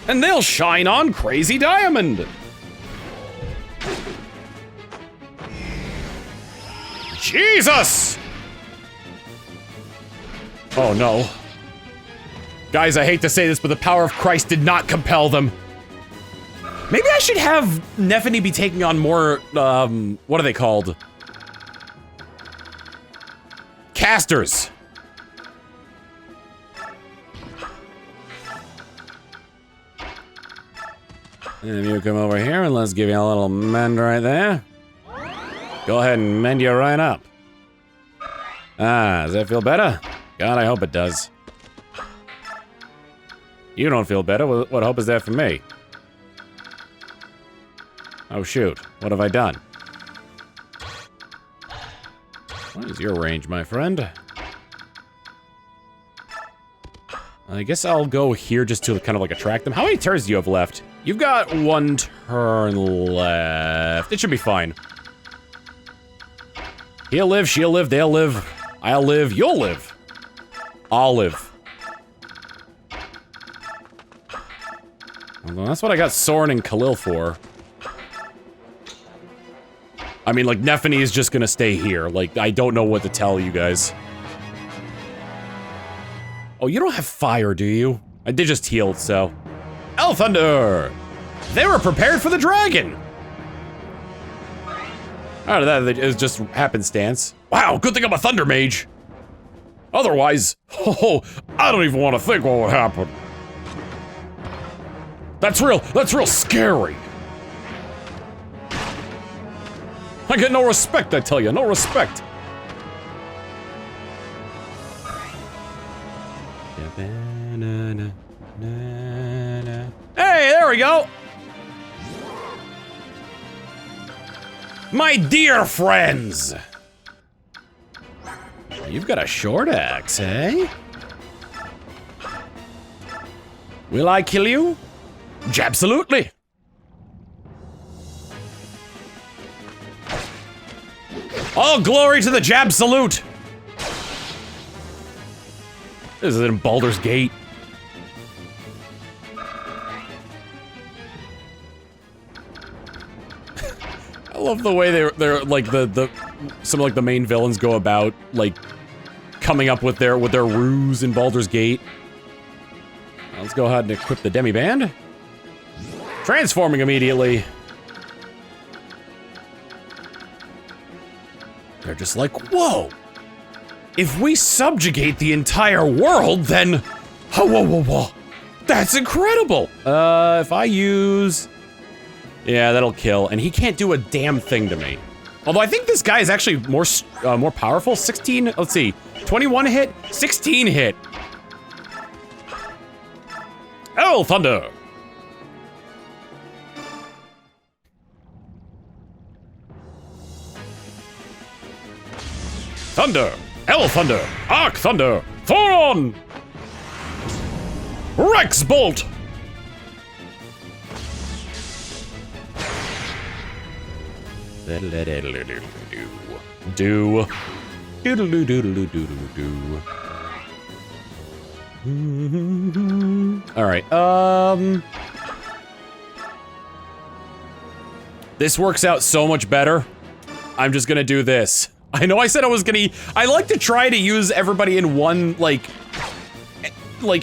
And they'll shine on Crazy Diamond. Jesus! Oh no. Guys, I hate to say this, but the power of Christ did not compel them. Maybe I should have Nephany be taking on more, what are they called? Casters. And you come over here and let's give you a little mend right there. Go ahead and mend you right up. Ah, does that feel better? God, I hope it does. You don't feel better. What hope is there for me? Oh shoot, what have I done? What is your range, my friend? I guess I'll go here just to kind of like attract them. How many turns do you have left? You've got 1 turn left. It should be fine. He'll live, she'll live, they'll live. I'll live, you'll live. I'll live. Well, that's what I got Soren and Calill for. I mean, like, Nephany is just gonna stay here. Like, I don't know what to tell you guys. Oh, you don't have fire, do you? I did just heal, so. El Thunder! They were prepared for the dragon! Out of that, it was just happenstance. Wow, good thing I'm a Thunder Mage! Otherwise, oh, I don't even want to think what would happen. That's real scary. I get no respect, I tell you, no respect. Hey, there we go. My dear friends. You've got a short axe, eh? Will I kill you? Absolutely. All glory to the Jab Salute! This is in Baldur's Gate. I love the way they're like some of like the main villains go about like coming up with their ruse in Baldur's Gate. Let's go ahead and equip the Demi-Band. Transforming immediately. They're just like, whoa! If we subjugate the entire world, then... Whoa. That's incredible! If I use... Yeah, that'll kill, and he can't do a damn thing to me. Although I think this guy is actually more powerful. 16, let's see. 21 hit, 16 hit. Oh, Thunder! Thunder! Hell Thunder! Arc Thunder! Thoron! Rex Bolt! Do. Alright, this works out so much better. I'm just gonna do this. I know I said I was gonna... I like to try to use everybody in one, like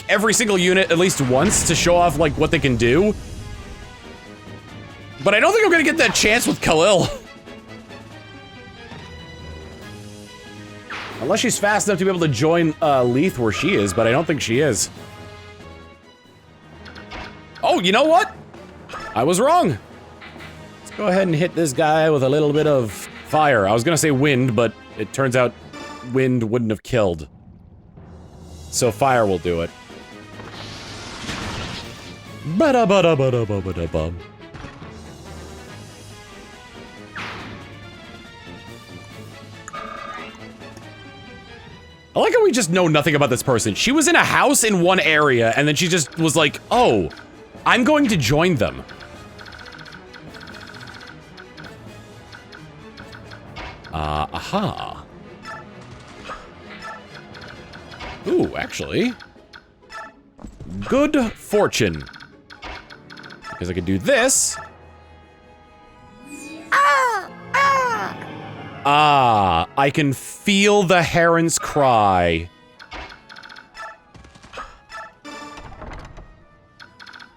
every single unit at least once to show off, like, what they can do. But I don't think I'm gonna get that chance with Calill. Unless she's fast enough to be able to join, Leith where she is, but I don't think she is. Oh, you know what? I was wrong. Let's go ahead and hit this guy with a little bit of Fire. I was gonna say wind, but it turns out wind wouldn't have killed. So fire will do it. Ba-da-ba-da-ba-da-ba-da-bum. I like how we just know nothing about this person. She was in a house in one area, and then she just was like, oh, I'm going to join them. Aha. Ooh, actually. Good fortune. Because I could do this. Ah, I can feel the heron's cry.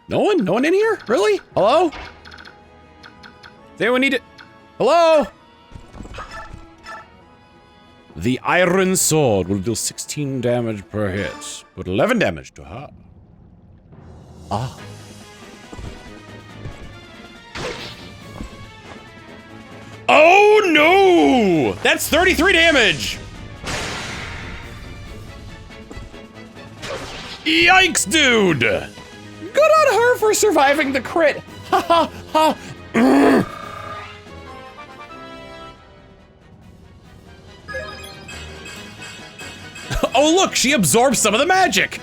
No one? No one in here? Really? Hello? Does anyone need it? Hello? The iron sword will deal 16 damage per hit, but 11 damage to her. Ah. Oh no! That's 33 damage! Yikes, dude! Good on her for surviving the crit! Ha ha ha! Oh look, she absorbs some of the magic!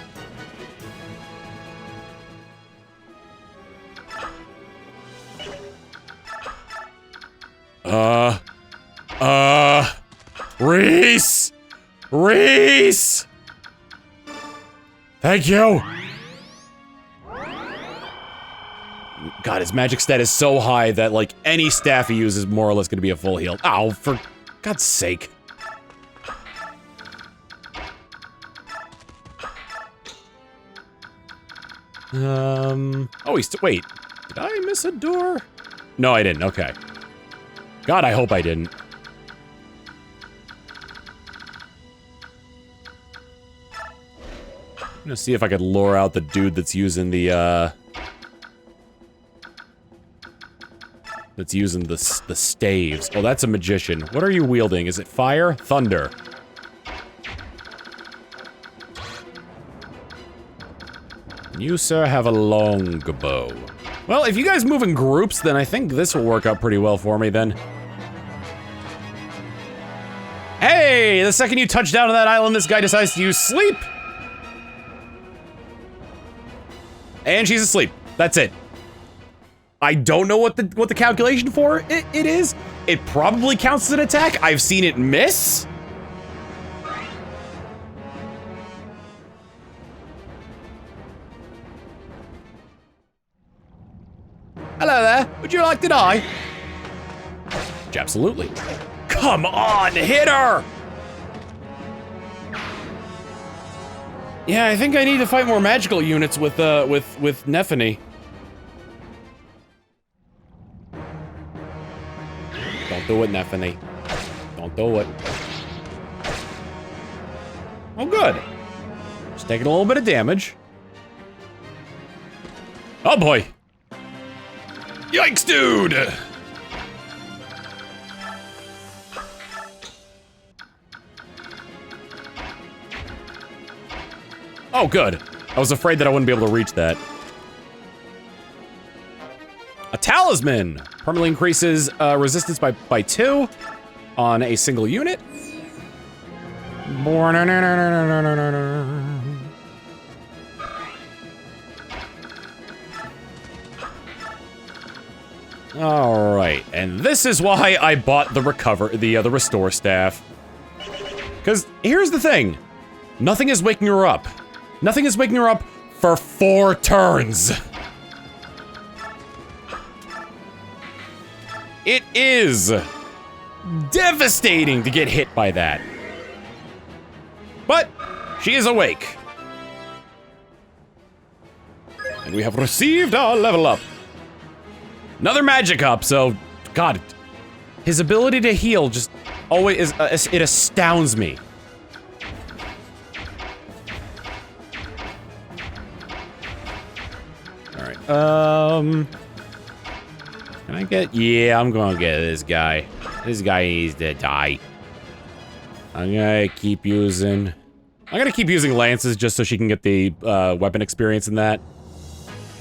Reese! Reese! Thank you! God, his magic stat is so high that, like, any staff he uses is more or less gonna be a full heal. Ow, for God's sake. Oh, wait. Did I miss a door? No, I didn't. Okay. God, I hope I didn't. I'm gonna see if I could lure out the dude that's using the, that's using the staves. Oh, that's a magician. What are you wielding? Is it fire? Thunder. You, sir, have a long bow. Well, if you guys move in groups, then I think this will work out pretty well for me, then. Hey! The second you touch down on that island, this guy decides to use sleep! And she's asleep. That's it. I don't know what the calculation for it is. It probably counts as an attack. I've seen it miss. Hello there. Would you like to die? Absolutely. Come on, hit her! Yeah, I think I need to fight more magical units with Nephany. Don't do it, Nephany. Don't do it. Oh, good. Just taking a little bit of damage. Oh, boy. Yikes, dude! Oh, good. I was afraid that I wouldn't be able to reach that. A talisman! Permanently increases resistance by 2 on a single unit. All right, and this is why I bought the restore staff. Because here's the thing, nothing is waking her up. Nothing is waking her up for 4 turns. It is devastating to get hit by that. But she is awake. And we have received our level up. Another magic up, so, God, his ability to heal just always is, it astounds me. All right, can I get, yeah, I'm gonna get this guy. This guy needs to die. I'm gonna keep using lances just so she can get the weapon experience in that.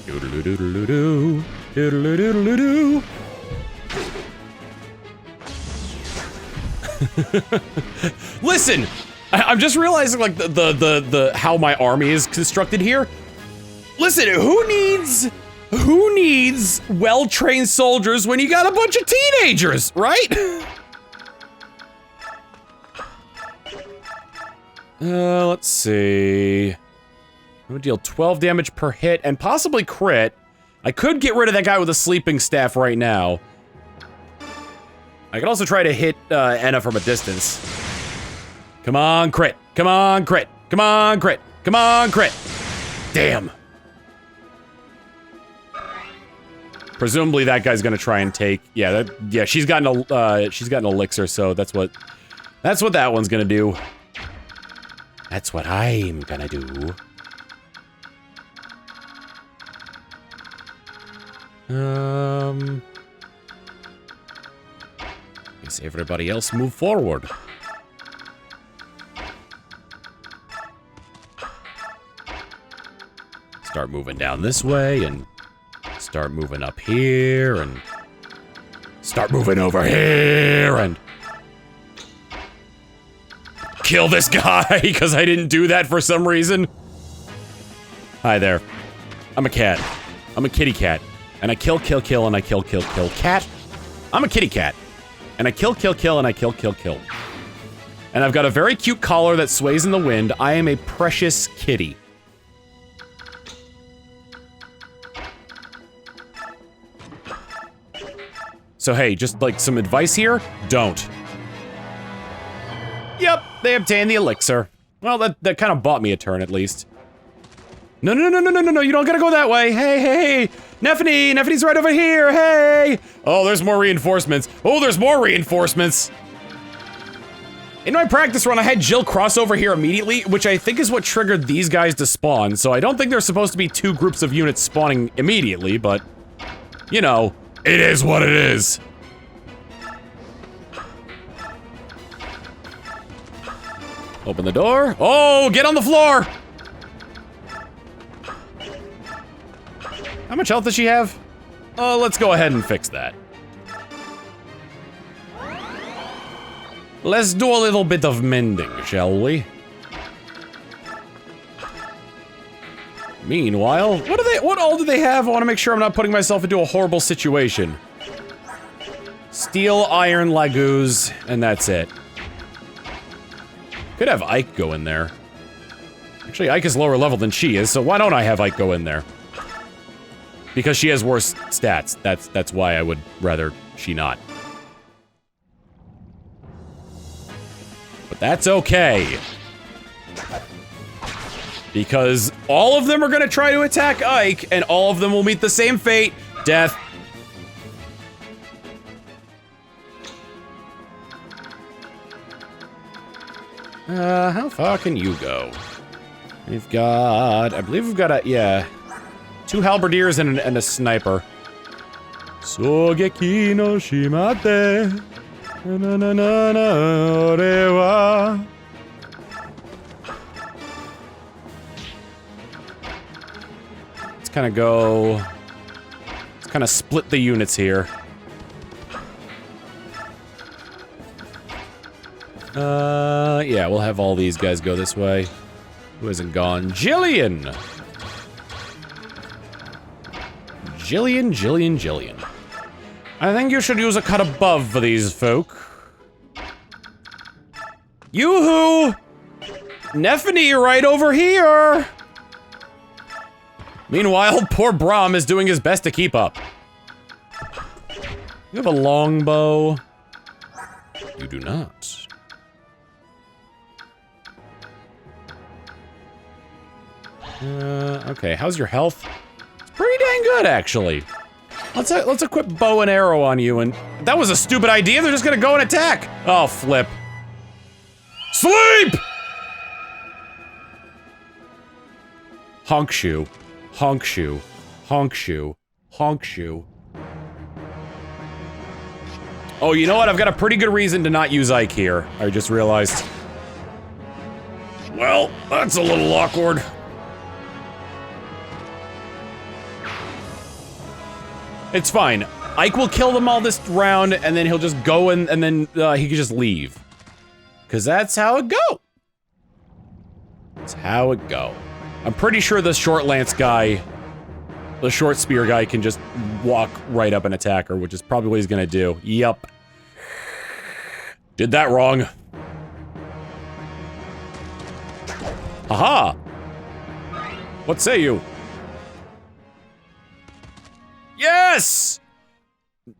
Doodle-doo-doodle-doo. Doodle-doo-doodle-doo. Listen! I'm just realizing, like, the how my army is constructed here. Listen, who needs well-trained soldiers when you got a bunch of teenagers, right? Let's see. I'm gonna deal 12 damage per hit and possibly crit. I could get rid of that guy with a sleeping staff right now. I could also try to hit Enna from a distance. Come on, crit. Come on, crit. Come on, crit. Come on, crit. Damn. Presumably that guy's gonna try and take. Yeah, she's got an elixir, so that's what that one's gonna do. That's what I'm gonna do. Guess everybody else move forward. Start moving down this way, and start moving up here, and start moving over here, and kill this guy, because I didn't do that for some reason. Hi there. I'm a cat. I'm a kitty cat. And I kill, and I kill, cat. I'm a kitty cat. And I kill, and I kill, And I've got a very cute collar that sways in the wind. I am a precious kitty. So hey, just like some advice here, don't. Yep, they obtained the elixir. Well, that kind of bought me a turn at least. No, you don't gotta go that way. Hey, Nephene's right over here, hey! Oh, there's more reinforcements. Oh, there's more reinforcements! In my practice run, I had Jill cross over here immediately, which I think is what triggered these guys to spawn, so I don't think there's supposed to be two groups of units spawning immediately, but, you know, it is what it is. Open the door. Oh, get on the floor! How much health does she have? Oh, let's go ahead and fix that. Let's do a little bit of mending, shall we? Meanwhile, what all do they have? I want to make sure I'm not putting myself into a horrible situation. Steel, iron, laguz, and that's it. Could have Ike go in there. Actually, Ike is lower level than she is, so why don't I have Ike go in there? Because she has worse stats. That's why I would rather she not. But that's okay. Because all of them are gonna try to attack Ike, and all of them will meet the same fate. Death. How far can you go? We've got... I believe we've got a... yeah. 2 halberdiers and a sniper. Sogeki no shimate. Na na na na ore wa. Let's kind of go... let's kind of split the units here. Yeah, we'll have all these guys go this way. Who hasn't gone? Jillian! Jillian. I think you should use a cut above for these folk. Yoo-hoo! Nephany right over here! Meanwhile, poor Braum is doing his best to keep up. You have a longbow. You do not. Okay, how's your health? It's pretty dang good, actually. Let's equip bow and arrow on you, and that was a stupid idea. They're just gonna go and attack. Oh, flip. Sleep! Honk shoe. Honk shoe. Honk shoe. Honk shoe. Oh, you know what? I've got a pretty good reason to not use Ike here. I just realized. Well, that's a little awkward. It's fine. Ike will kill them all this round, and then he'll just go and then he can just leave. Cause that's how it go. That's how it go. I'm pretty sure the short lance guy, the short spear guy, can just walk right up and attack her, which is probably what he's gonna do. Yup. Did that wrong. Haha! What say you? Yes!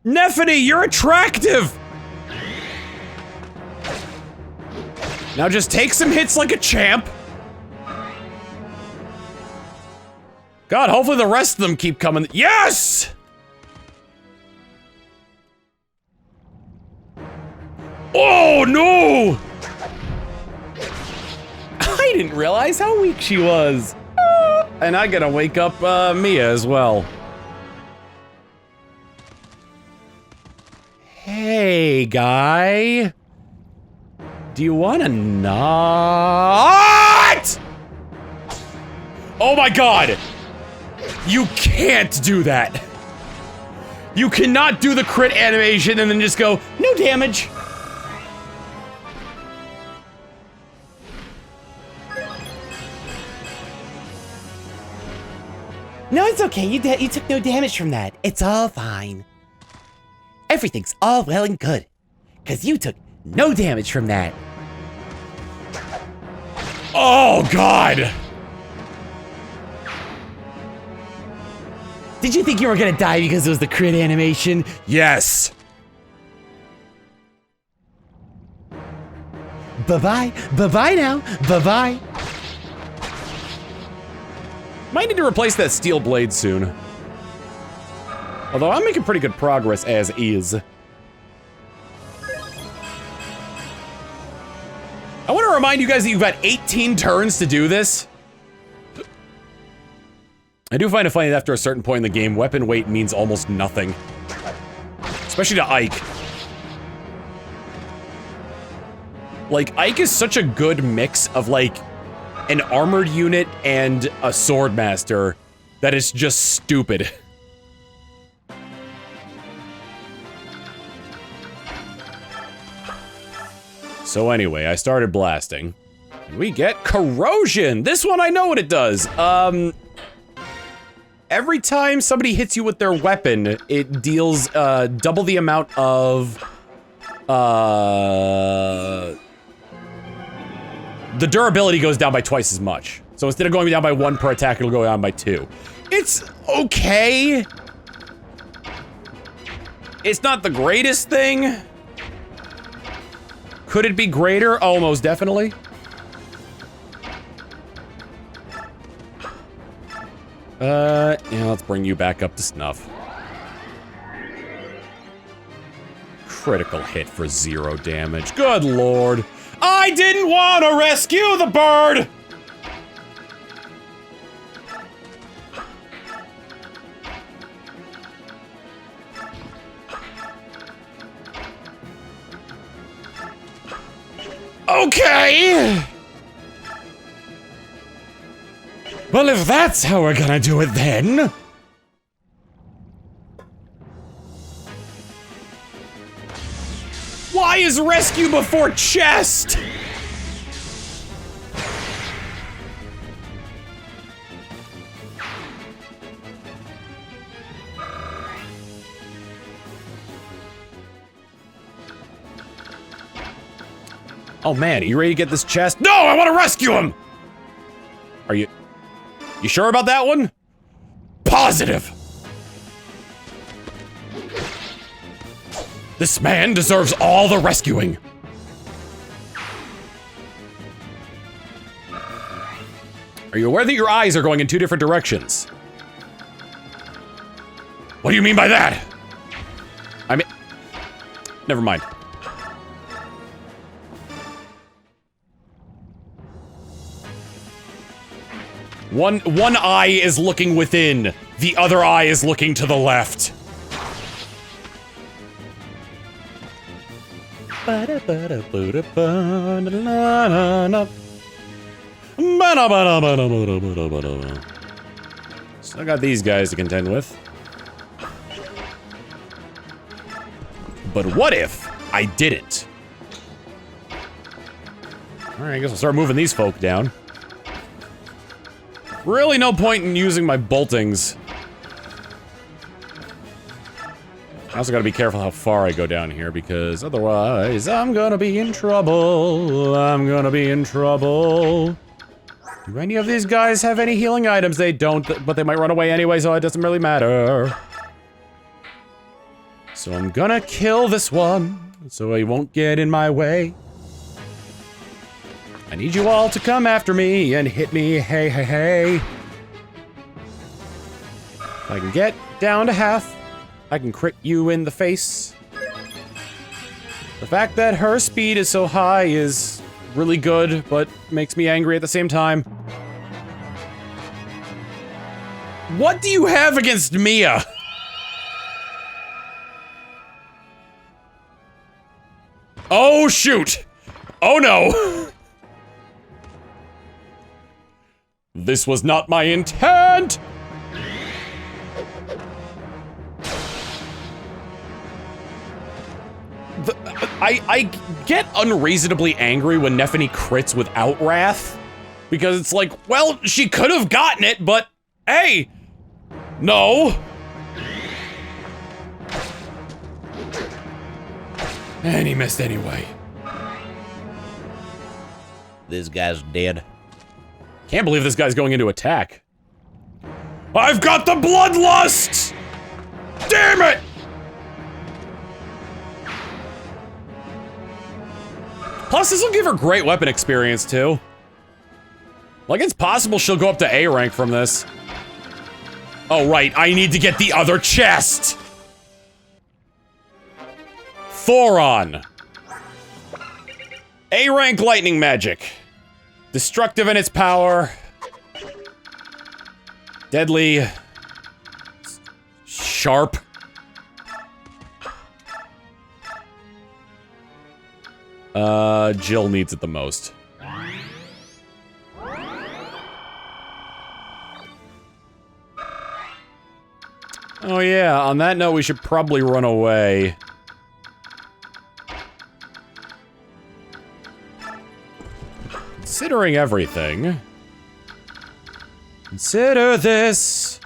Nephany, you're attractive! Now just take some hits like a champ. God, hopefully the rest of them keep coming. Yes! Oh, no! I didn't realize how weak she was. And I gotta wake up, Mia as well. Hey, guy. Do you wanna not? Oh my god! You can't do that! You cannot do the crit animation and then just go, no damage! No, it's okay. You took no damage from that. It's all fine. Everything's all well and good. Because you took no damage from that. Oh, God! Did you think you were gonna die because it was the crit animation? Yes! Bye-bye. Bye-bye now. Bye-bye. Might need to replace that steel blade soon. Although I'm making pretty good progress as is. I want to remind you guys that you've got 18 turns to do this. I do find it funny that after a certain point in the game, weapon weight means almost nothing. Especially to Ike. Like, Ike is such a good mix of, like, an armored unit and a sword master that is just stupid. So anyway, I started blasting. And we get corrosion! This one I know what it does. Every time somebody hits you with their weapon, it deals double the amount of the durability goes down by twice as much. So instead of going down by 1 per attack, it'll go down by 2. It's okay. It's not the greatest thing. Could it be greater? Almost definitely. Yeah, let's bring you back up to snuff. Critical hit for 0 damage. Good lord. I didn't want to rescue the bird! Okay! Well, if that's how we're gonna do it then... Why is rescue before chest? Oh man, are you ready to get this chest? No, I want to rescue him! Are you sure about that one? Positive! This man deserves all the rescuing. Are you aware that your eyes are going in 2 different directions? What do you mean by that? I mean... Never mind. One eye is looking within, the other eye is looking to the left. Still got these guys to contend with. But what if I didn't? Alright, I guess I'll start moving these folk down. Really no point in using my boltings. I also gotta be careful how far I go down here, because otherwise I'm gonna be in trouble. I'm gonna be in trouble. Do any of these guys have any healing items? They don't, but they might run away anyway, so it doesn't really matter. So I'm gonna kill this one, so he won't get in my way. I need you all to come after me and hit me, hey, hey, hey. If I can get down to half, I can crit you in the face. The fact that her speed is so high is really good, but makes me angry at the same time. What do you have against Mia? Oh, shoot! Oh, no! This was not my intent! I get unreasonably angry when Nephany crits without Wrath. Because it's like, well, she could have gotten it, but hey! No! And he missed anyway. This guy's dead. Can't believe this guy's going into attack. I've got the bloodlust! Damn it! Plus, this will give her great weapon experience, too. Like, it's possible she'll go up to A rank from this. Oh, right, I need to get the other chest! Thoron. A rank lightning magic. Destructive in its power. Deadly. Sharp. Jill needs it the most. Oh yeah, on that note, we should probably run away. Considering everything. Consider this.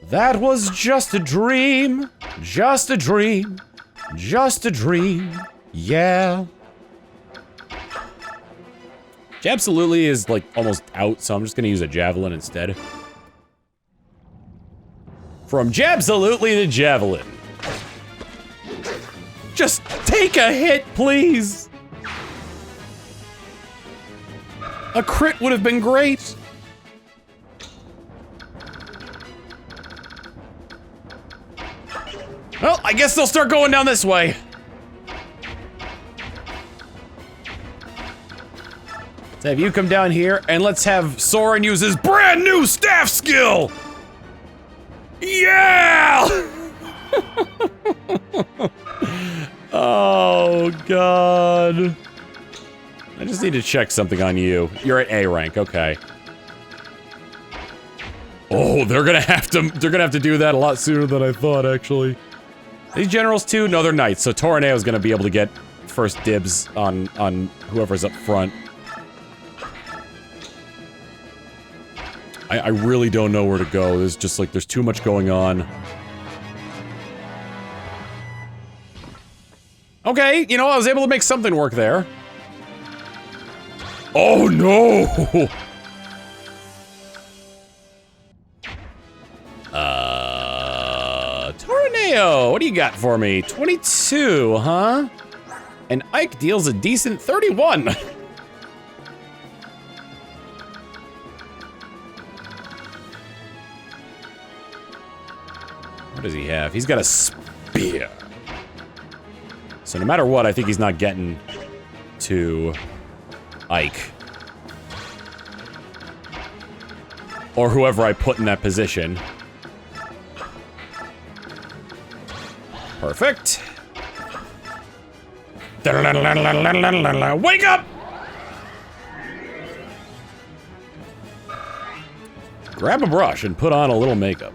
That was just a dream. Just a dream. Just a dream. Yeah. Jabsolutely is like almost out, so I'm just gonna use a javelin instead. From Jabsolutely to javelin. Just take a hit, please. A crit would have been great. Well, I guess they'll start going down this way. Let's have you come down here, and let's have Soren use his brand new staff skill! Yeah! Oh, God. I just need to check something on you. You're at A rank, okay. Oh, they're gonna have to do that a lot sooner than I thought, actually. These generals too? No, they're knights, so Tauroneo's gonna be able to get first dibs on whoever's up front. I really don't know where to go. There's just like, there's too much going on. Okay, you know, I was able to make something work there. Oh no! Tauroneo, what do you got for me? 22, huh? And Ike deals a decent 31. What does he have? He's got a spear. So no matter what, I think he's not getting to Ike. Or whoever I put in that position. Perfect. Wake up! Grab a brush and put on a little makeup.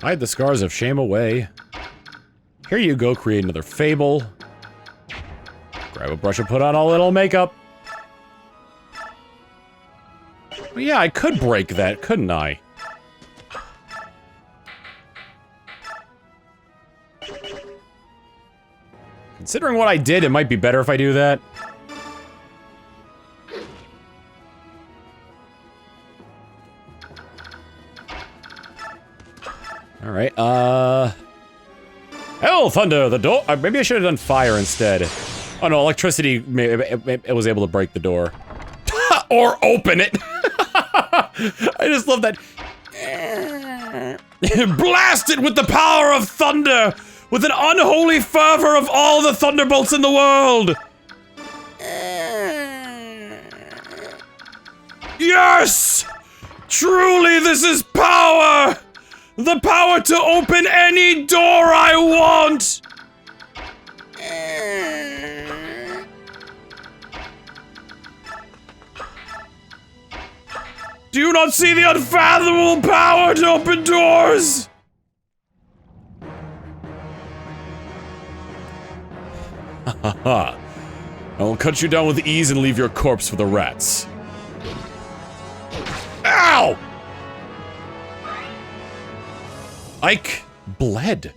Hide the scars of shame away. Here you go, create another fable. Grab a brush and put on a little makeup. Well, yeah, I could break that, couldn't I? Considering what I did, it might be better if I do that. Alright, Hell, thunder, the door- maybe I should have done fire instead. Oh no, electricity, it was able to break the door. Or open it! I just love that. Blast it with the power of thunder! With an unholy fervor of all the thunderbolts in the world! Yes! Truly, this is power! The power to open any door I want! Do you not see the unfathomable power to open doors? Haha. I will cut you down with ease and leave your corpse for the rats. Ow! Ike bled.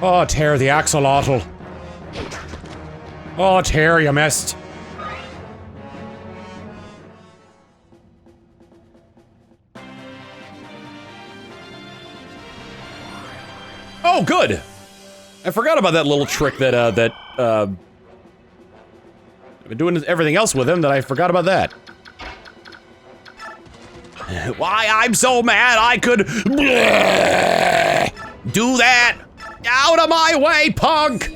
Oh, tear the axolotl. Oh, tear, you missed. Oh, good. I forgot about that little trick that, I've been doing everything else with him that I forgot about that. Why, I'm so mad I could do that! Out of my way, punk!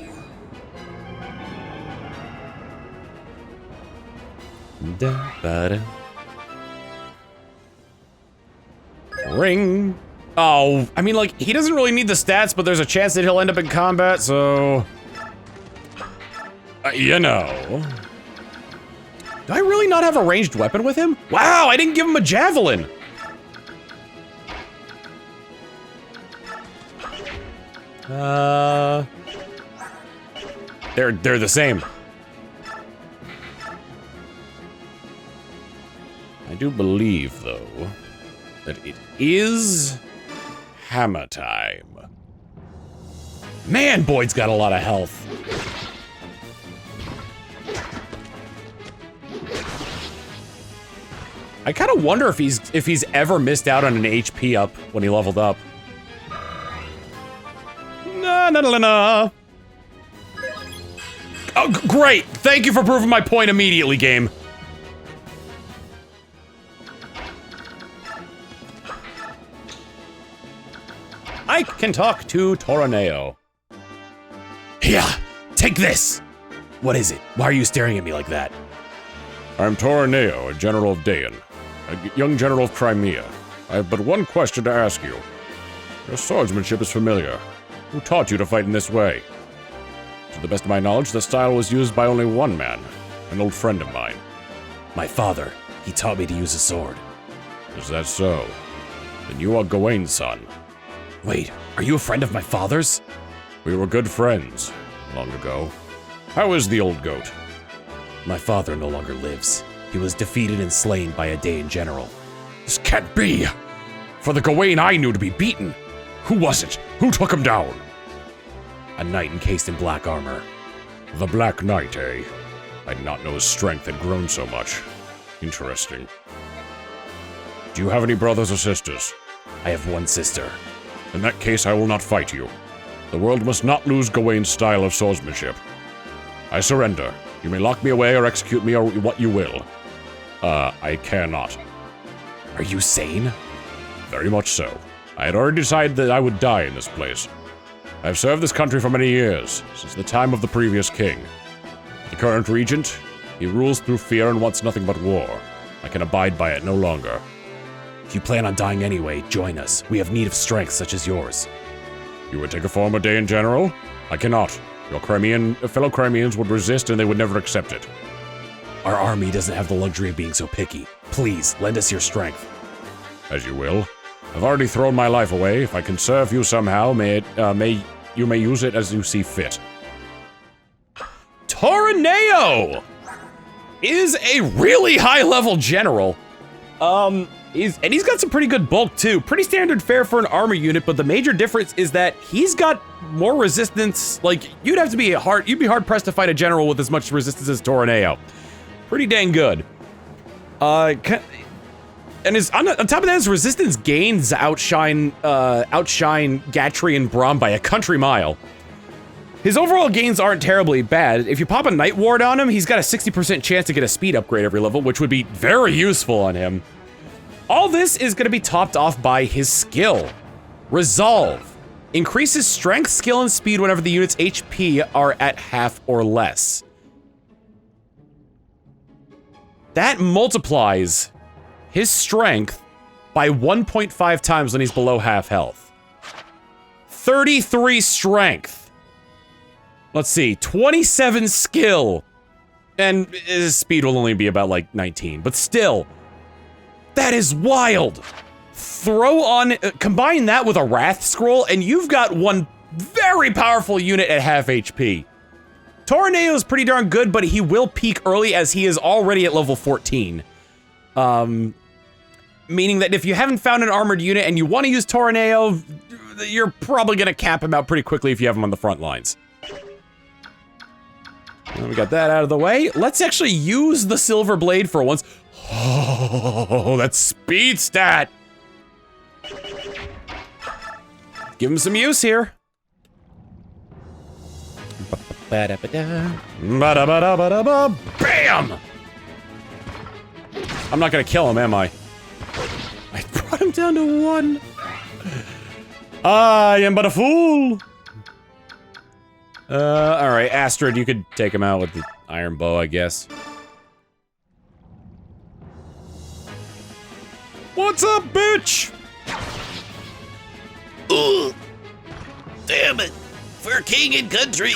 Ring. Oh, I mean, like, he doesn't really need the stats, but there's a chance that he'll end up in combat, so... you know... Do I really not have a ranged weapon with him? Wow, I didn't give him a javelin! They're the same. I do believe, though, that it is hammer time. Man, Boyd's got a lot of health. I kind of wonder if he's ever missed out on an HP up when he leveled up. Na. Oh, great! Thank you for proving my point immediately, game. I can talk to Tauroneo. Here, take this! What is it? Why are you staring at me like that? I'm Tauroneo, a general of Daein, a young general of Crimea. I have but one question to ask you. Your swordsmanship is familiar. Who taught you to fight in this way? To the best of my knowledge, the style was used by only one man, an old friend of mine. My father. He taught me to use a sword. Is that so? Then you are Gawain's son. Wait, are you a friend of my father's? We were good friends, long ago. How is the old goat? My father no longer lives. He was defeated and slain by a Daein general. This can't be! For the Gawain I knew to be beaten! Who was it? Who took him down? A knight encased in black armor. The Black Knight, eh? I did not know his strength had grown so much. Interesting. Do you have any brothers or sisters? I have one sister. In that case, I will not fight you. The world must not lose Gawain's style of swordsmanship. I surrender. You may lock me away or execute me or what you will. I cannot. Are you sane? Very much so. I had already decided that I would die in this place. I have served this country for many years, since the time of the previous king. The current regent, He rules through fear and wants nothing but war. I can abide by it no longer. If you plan on dying anyway, join us. We have need of strength such as yours. You would take a form of Daein general? I cannot. Your fellow Crimeans would resist and they would never accept it. Our army doesn't have the luxury of being so picky. Please, lend us your strength. As you will. I've already thrown my life away. If I can serve you somehow, you may use it as you see fit. Tauroneo is a really high-level general. He's got some pretty good bulk too. Pretty standard fare for an armor unit, but the major difference is that he's got more resistance. Like, you'd be hard pressed to fight a general with as much resistance as Tauroneo. Pretty dang good. And on top of that, his resistance gains outshine Gatry and Braum by a country mile. His overall gains aren't terribly bad. If you pop a Night Ward on him, he's got a 60% chance to get a speed upgrade every level, which would be very useful on him. All this is going to be topped off by his skill. Resolve. Increases strength, skill, and speed whenever the unit's HP are at half or less. That multiplies his strength by 1.5 times when he's below half health. 33 strength. Let's see, 27 skill. And his speed will only be about like 19, but still. That is wild. Combine that with a Wrath Scroll, and you've got one very powerful unit at half HP. Tauroneo is pretty darn good, but he will peak early as he is already at level 14. Meaning that if you haven't found an armored unit and you want to use Tauroneo, you're probably going to cap him out pretty quickly if you have him on the front lines. Well, we got that out of the way. Let's actually use the Silver Blade for once. Oh, that speed stat! Give him some use here. Bam! I'm not gonna kill him, am I? I brought him down to 1. I am but a fool! Alright, Astrid, you could take him out with the iron bow, I guess. What's up, bitch? Ooh! Damn it! For king and country!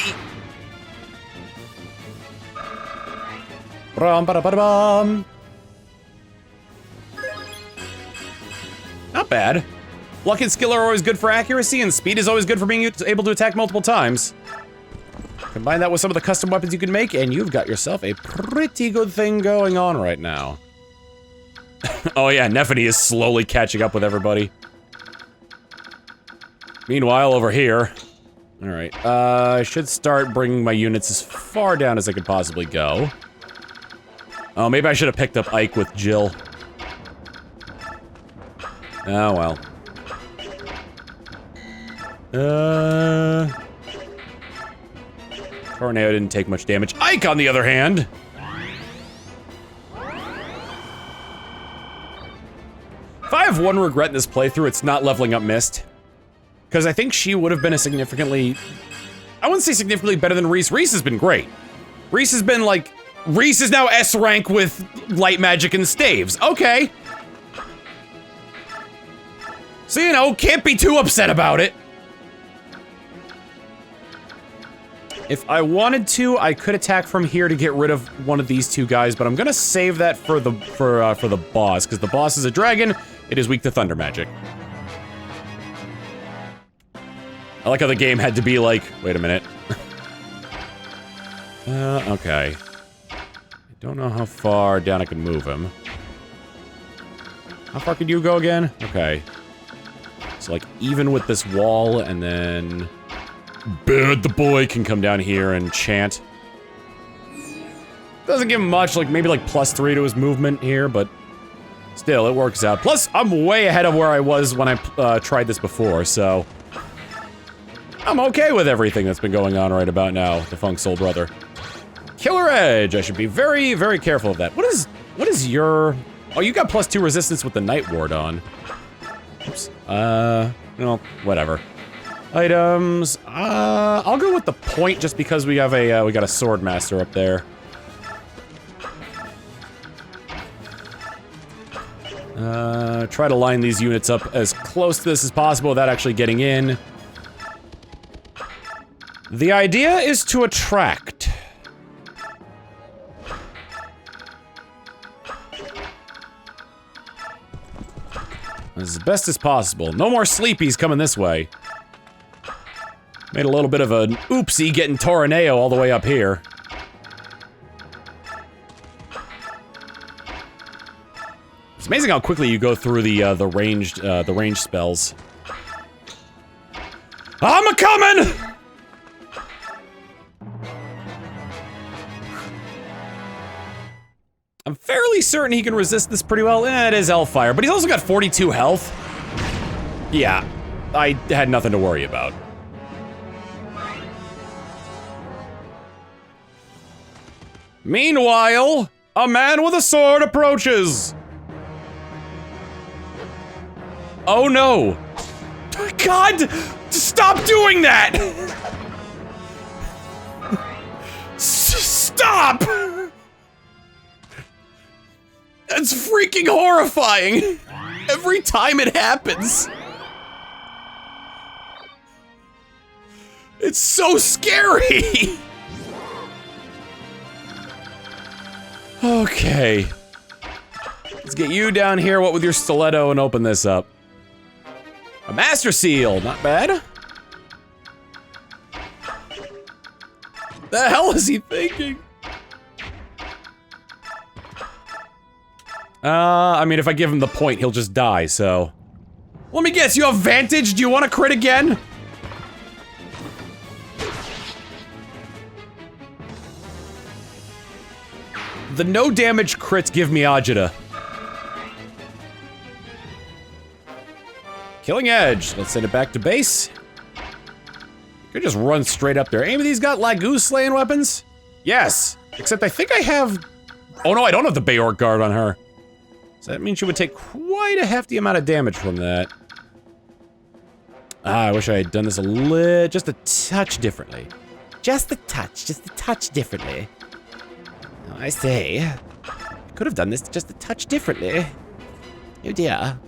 Brum-ba-da-ba-da-bum. Not bad. Luck and skill are always good for accuracy, and speed is always good for being able to attack multiple times. Combine that with some of the custom weapons you can make, and you've got yourself a pretty good thing going on right now. Oh yeah, Nephany is slowly catching up with everybody. Meanwhile, over here... Alright, I should start bringing my units as far down as I could possibly go. Oh, maybe I should have picked up Ike with Jill. Oh, well. Tauroneo didn't take much damage. Ike, on the other hand! If I have one regret in this playthrough, it's not leveling up Mist. Because I think she would have been a significantly... I wouldn't say significantly better than Reese. Reese has been great. Reese has been like... Reese is now S rank with light magic and staves. Okay. So, you know, can't be too upset about it. If I wanted to, I could attack from here to get rid of one of these two guys, but I'm gonna save that for the boss, because the boss is a dragon. It is weak to thunder magic. I like how the game had to be like, wait a minute. Okay. I don't know how far down I can move him. How far could you go again? Okay. So like even with this wall, and then Bird the boy can come down here and chant. Doesn't give him much, like maybe like +3 to his movement here, but still, it works out. Plus, I'm way ahead of where I was when I tried this before, so I'm okay with everything that's been going on right about now, the Funk Soul Brother. Killer Edge! I should be very, very careful of that. What is your... Oh, you got +2 resistance with the Night Ward on. Oops. No, whatever. Items. I'll go with the point just because we have a, we got a Sword Master up there. Try to line these units up as close to this as possible without actually getting in. The idea is to attract. As best as possible. No more sleepies coming this way. Made a little bit of an oopsie getting Tauroneo all the way up here. It's amazing how quickly you go through the ranged spells. I'm a-coming! I'm fairly certain he can resist this pretty well. It is Hellfire, but he's also got 42 health. Yeah, I had nothing to worry about. Meanwhile, a man with a sword approaches. Oh no. God, stop doing that! Stop! That's freaking horrifying! Every time it happens. It's so scary! Okay. Let's get you down here, what with your stiletto, and open this up. A Master Seal, not bad. The hell is he thinking? I mean, if I give him the point, he'll just die, so. Let me guess, you have Vantage? Do you want to crit again? The no damage crits give me Agita. Killing Edge. Let's send it back to base. Could just run straight up there. Any of these got Lagoose slaying weapons? Yes. Except I think I have... Oh no, I don't have the Bayork Guard on her. So that means she would take quite a hefty amount of damage from that. Ah, I wish I had done this just a touch differently. Just a touch differently. Oh, I say, could have done this just a touch differently. Oh dear.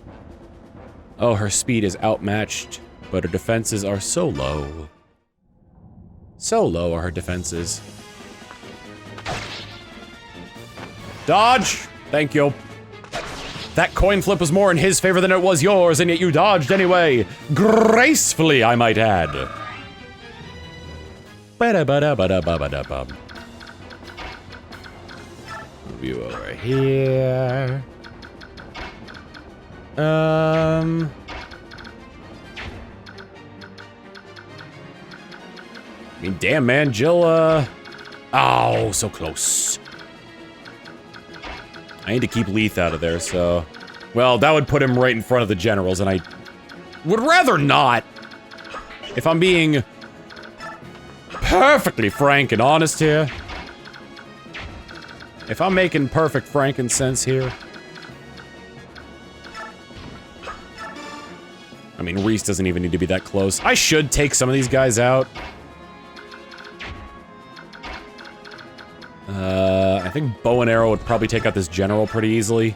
Oh, her speed is outmatched, but her defenses are so low. So low are her defenses. Dodge! Thank you. That coin flip was more in his favor than it was yours, and yet you dodged anyway. Gracefully, I might add. Ba-da-ba-da-ba-da-ba-ba-da-bum. Move you over here. I mean, damn, man, Jill, oh, so close. I need to keep Leith out of there, so... Well, that would put him right in front of the generals, and I would rather not. If I'm being perfectly frank and honest here. If I'm making perfect frankincense here. I mean, Reese doesn't even need to be that close. I should take some of these guys out. I think bow and arrow would probably take out this general pretty easily.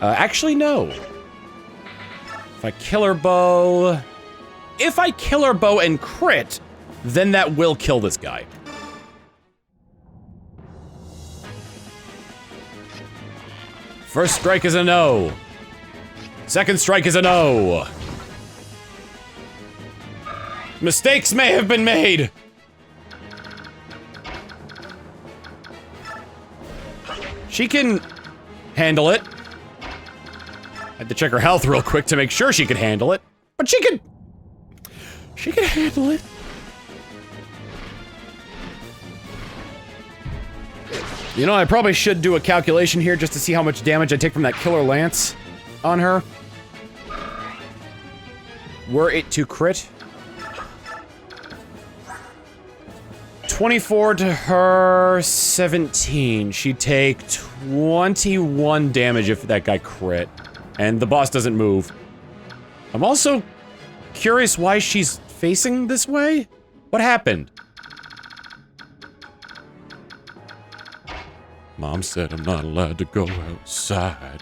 Actually, no. If I kill her bow and crit, then that will kill this guy. First strike is a no. Second strike is a no. Mistakes may have been made. She can handle it. Had to check her health real quick to make sure she could handle it. But she can handle it. You know, I probably should do a calculation here just to see how much damage I take from that killer lance on her. Were it to crit. 24 to her, 17. She'd take 21 damage if that guy crit. And the boss doesn't move. I'm also curious why she's facing this way? What happened? Mom said I'm not allowed to go outside.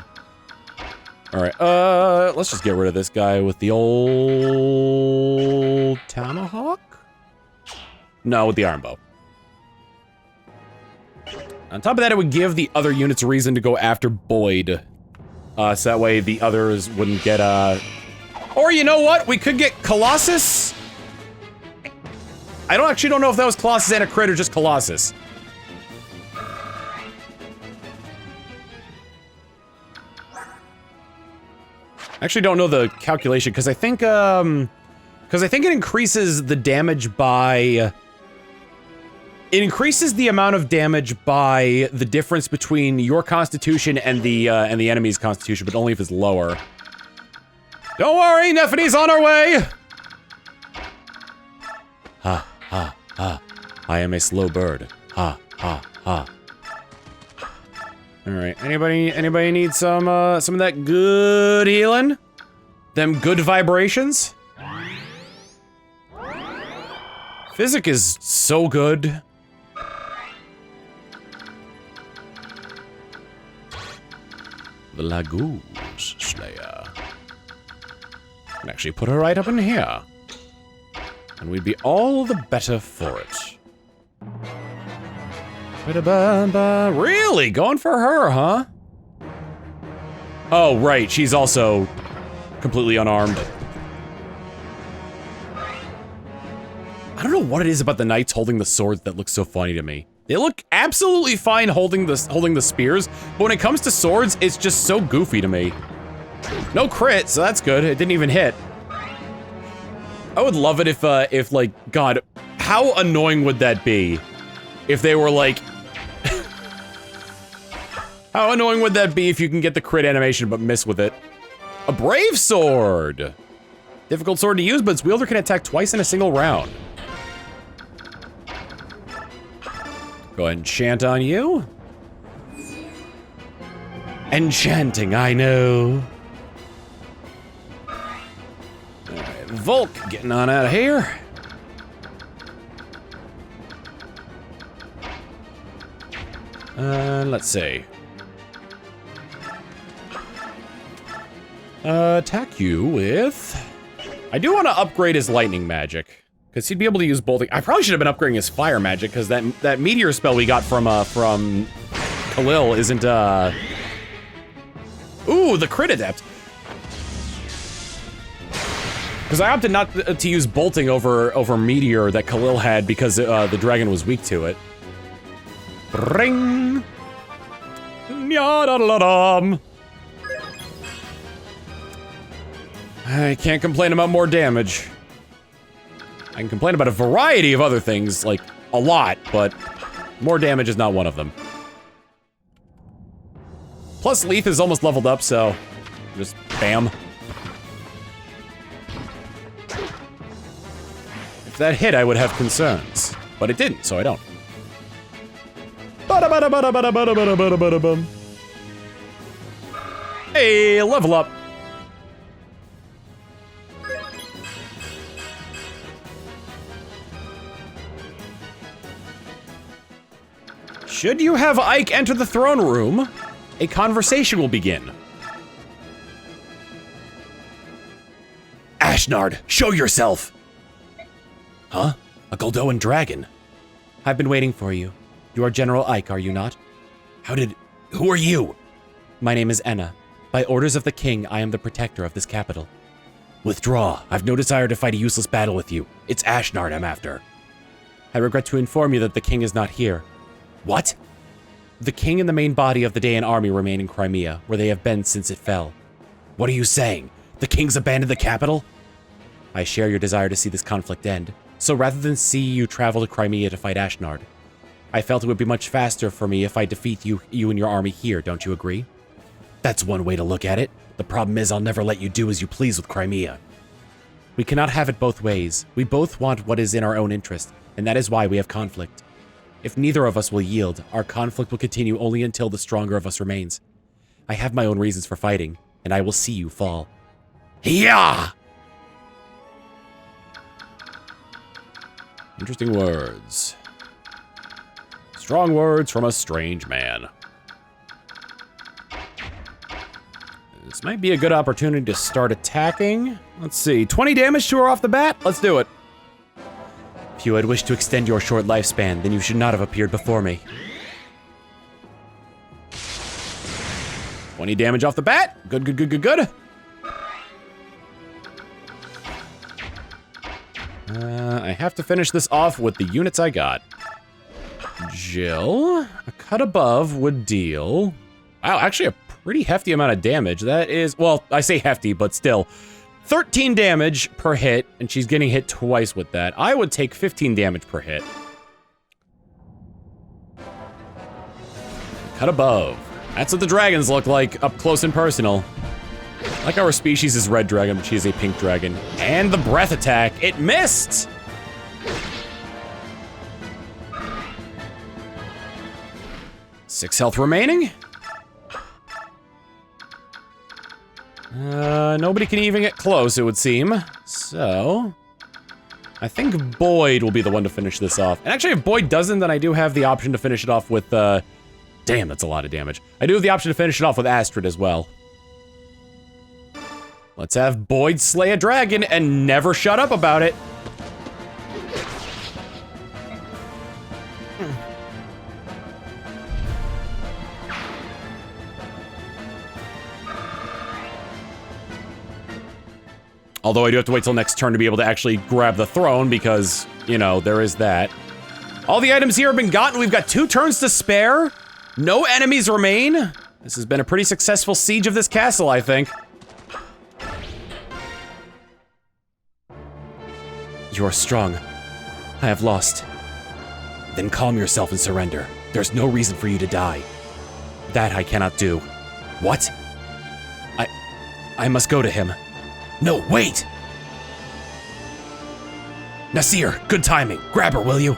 Alright, let's just get rid of this guy with the old tomahawk? No, with the iron bow. On top of that, it would give the other units a reason to go after Boyd. So that way the others wouldn't get, Or you know what? We could get Colossus? I actually don't know if that was Colossus and a crit or just Colossus. I actually don't know the calculation, because I think it increases the damage by... It increases the amount of damage by the difference between your constitution and the enemy's constitution, but only if it's lower. Don't worry, Nephine's on our way! Ha, ha, ha. I am a slow bird. Ha, ha, ha. Alright, anybody need some of that good healing? Them good vibrations? Physic is so good. The Lagoose Slayer. Can actually put her right up in here. And we'd be all the better for it. Really? Going for her, huh? Oh, right. She's also completely unarmed. I don't know what it is about the knights holding the swords that looks so funny to me. They look absolutely fine holding the spears, but when it comes to swords, it's just so goofy to me. No crit, so that's good. It didn't even hit. I would love it if like, God, how annoying would that be? If they were like... How annoying would that be if you can get the crit animation but miss with it? A brave sword! Difficult sword to use, but its wielder can attack twice in a single round. Go ahead and enchant on you. Enchanting, I know. Alright, Volk getting on out of here. Let's see. Attack you with... I do want to upgrade his lightning magic. Because he'd be able to use bolting. I probably should have been upgrading his fire magic, because that meteor spell we got from Calill isn't, Ooh, the crit adept. Because I opted not to use bolting over meteor that Calill had because the dragon was weak to it. Ring. Nya-da-da-da-dum. I can't complain about more damage. I can complain about a variety of other things, like a lot, but more damage is not one of them. Plus, Leith is almost leveled up, so just bam. If that hit, I would have concerns, but it didn't, so I don't. Hey, level up. Should you have Ike enter the throne room, a conversation will begin. Ashnard, show yourself! Huh? A Goldoan dragon? I've been waiting for you. You are General Ike, are you not? Who are you? My name is Enna. By orders of the king, I am the protector of this capital. Withdraw. I've no desire to fight a useless battle with you. It's Ashnard I'm after. I regret to inform you that the king is not here. What? The king and the main body of the Daein army remain in Crimea, where they have been since it fell. What are you saying? The king's abandoned the capital? I share your desire to see this conflict end, so rather than see you travel to Crimea to fight Ashnard, I felt it would be much faster for me if I defeat you and your army here, don't you agree? That's one way to look at it. The problem is I'll never let you do as you please with Crimea. We cannot have it both ways. We both want what is in our own interest, and that is why we have conflict. If neither of us will yield, our conflict will continue only until the stronger of us remains. I have my own reasons for fighting, and I will see you fall. Yeah! Interesting words. Strong words from a strange man. This might be a good opportunity to start attacking. Let's see, 20 damage to her off the bat? Let's do it. If you had wished to extend your short lifespan, then you should not have appeared before me. 20 damage off the bat. Good, good, good, good, good. I have to finish this off with the units I got. Jill, a cut above would deal... Wow, actually a pretty hefty amount of damage. That is, well, I say hefty, but still. 13 damage per hit, and she's getting hit twice with that. I would take 15 damage per hit. Cut above. That's what the dragons look like, up close and personal. I like our species is red dragon, but she is a pink dragon. And the breath attack, it missed! Six health remaining. Nobody can even get close, it would seem. So, I think Boyd will be the one to finish this off. And actually, if Boyd doesn't, then I do have the option to finish it off with, damn, that's a lot of damage. I do have the option to finish it off with Astrid as well. Let's have Boyd slay a dragon and never shut up about it. Although I do have to wait till next turn to be able to actually grab the throne because, you know, there is that. All the items here have been gotten. We've got 2 turns to spare. No enemies remain. This has been a pretty successful siege of this castle, I think. You are strong. I have lost. Then calm yourself and surrender. There's no reason for you to die. That I cannot do. What? I must go to him. No, wait! Nasir, good timing. Grab her, will you?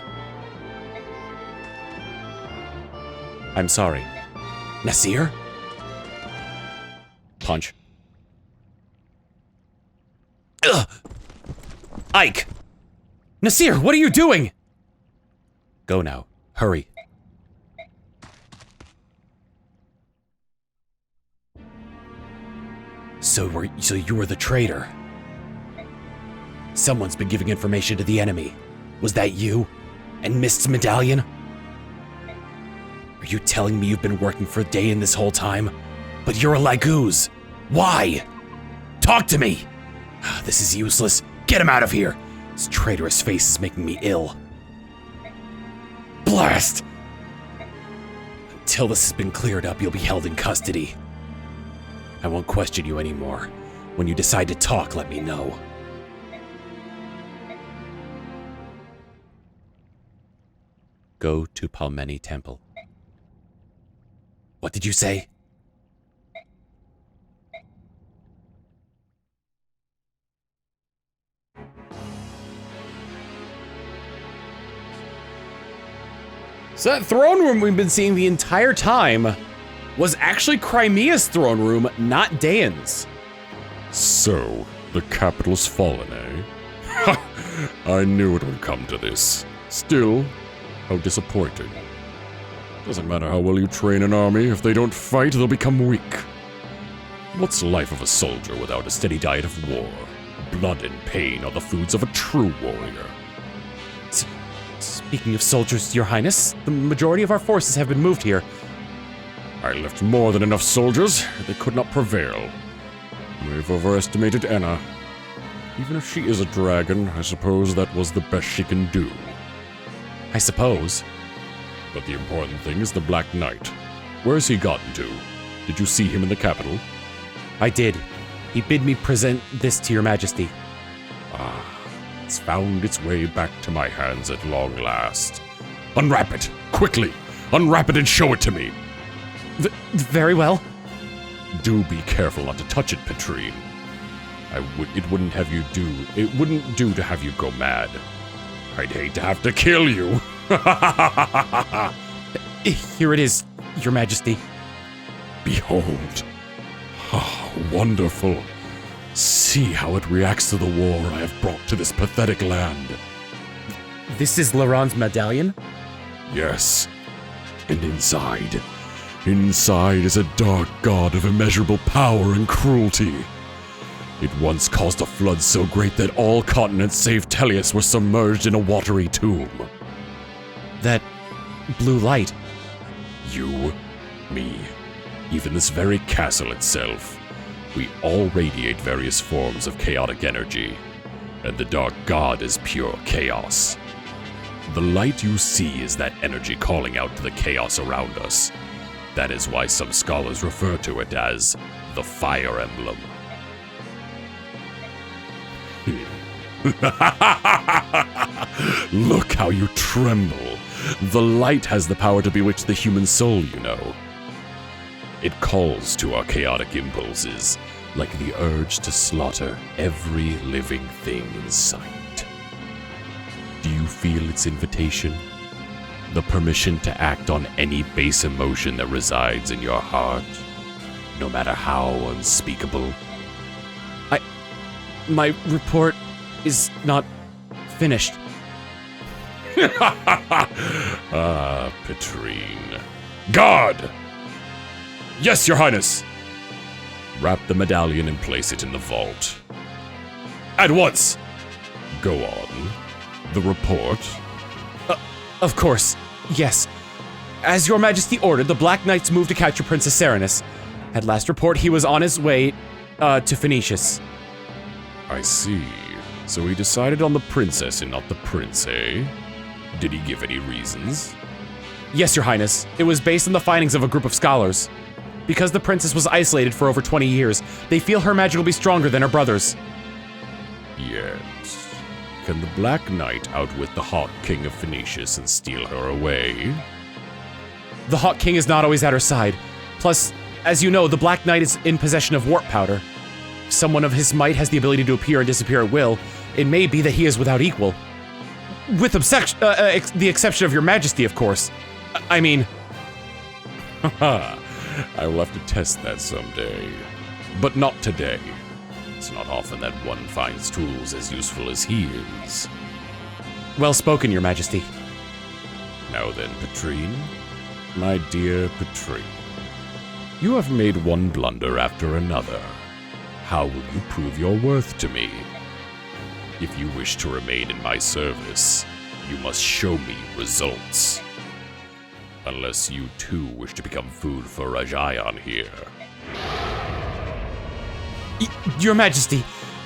I'm sorry. Nasir? Punch. Ugh! Ike! Nasir, what are you doing? Go now. Hurry. So you were the traitor. Someone's been giving information to the enemy. Was that you? And Mist's medallion? Are you telling me you've been working for Daein this whole time? But you're a Laguz. Why? Talk to me! This is useless. Get him out of here! His traitorous face is making me ill. Blast! Until this has been cleared up, you'll be held in custody. I won't question you anymore. When you decide to talk, let me know. Go to Palmeni Temple. What did you say? So that throne room we've been seeing the entire time was actually Crimea's throne room, not Daein's. So, the capital's fallen, eh? I knew it would come to this. Still, how disappointing. Doesn't matter how well you train an army, if they don't fight, they'll become weak. What's the life of a soldier without a steady diet of war? Blood and pain are the foods of a true warrior. Speaking of soldiers, Your Highness, the majority of our forces have been moved here. I left more than enough soldiers. They could not prevail. We've overestimated Anna. Even if she is a dragon, I suppose that was the best she can do. I suppose. But the important thing is the Black Knight. Where's he gotten to? Did you see him in the capital? I did. He bid me present this to Your Majesty. It's found its way back to my hands at long last. Unwrap it! Quickly! Unwrap it and show it to me! Very well. Do be careful not to touch it, Petrine. It wouldn't do to have you go mad. I'd hate to have to kill you. Here it is, Your Majesty. Behold. Ah, wonderful. See how it reacts to the war I have brought to this pathetic land. This is Laurent's medallion? Yes. And inside, Inside is a dark god of immeasurable power and cruelty. It once caused a flood so great that all continents save Tellius were submerged in a watery tomb. That blue light. You, me, even this very castle itself, we all radiate various forms of chaotic energy, and the dark god is pure chaos. The light you see is that energy calling out to the chaos around us. That is why some scholars refer to it as the Fire Emblem. Look how you tremble. The light has the power to bewitch the human soul, you know. It calls to our chaotic impulses, like the urge to slaughter every living thing in sight. Do you feel its invitation? The permission to act on any base emotion that resides in your heart, no matter how unspeakable? My report is not finished. Ah, Petrine. Guard! Yes, Your Highness! Wrap the medallion and place it in the vault. At once! Go on. The report? Of course, yes. As Your Majesty ordered, the Black Knights moved to capture Princess Serenus. At last report, he was on his way to Phoenicius. I see. So he decided on the princess and not the prince, eh? Did he give any reasons? Yes, Your Highness. It was based on the findings of a group of scholars. Because the princess was isolated for over 20 years, they feel her magic will be stronger than her brothers. Yet, can the Black Knight outwit the Hawk King of Phoenicius and steal her away? The Hawk King is not always at her side. Plus, as you know, the Black Knight is in possession of warp powder. If someone of his might has the ability to appear and disappear at will, it may be that he is without equal. With the exception of Your Majesty, of course. I mean... Haha, I will have to test that someday. But not today. It's not often that one finds tools as useful as he is. Well spoken, Your Majesty. Now then, Petrine. My dear Petrine. You have made one blunder after another. How will you prove your worth to me? If you wish to remain in my service, you must show me results. Unless you too wish to become food for Rajayan here. Your Majesty,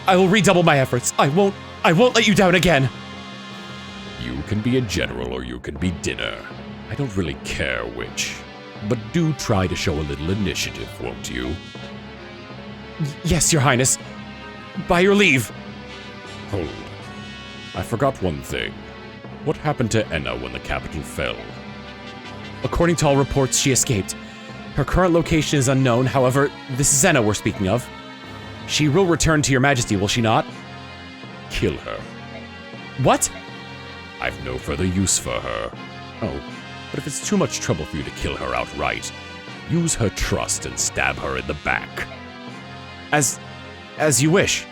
I will redouble my efforts. I won't let you down again. You can be a general or you can be dinner. I don't really care which. But do try to show a little initiative, won't you? Yes, Your Highness. By your leave. Hold. I forgot one thing. What happened to Enna when the capital fell? According to all reports, she escaped. Her current location is unknown, however, this is Enna we're speaking of. She will return to Your Majesty, will she not? Kill her. What? I've no further use for her. Oh, but if it's too much trouble for you to kill her outright, use her trust and stab her in the back. As you wish.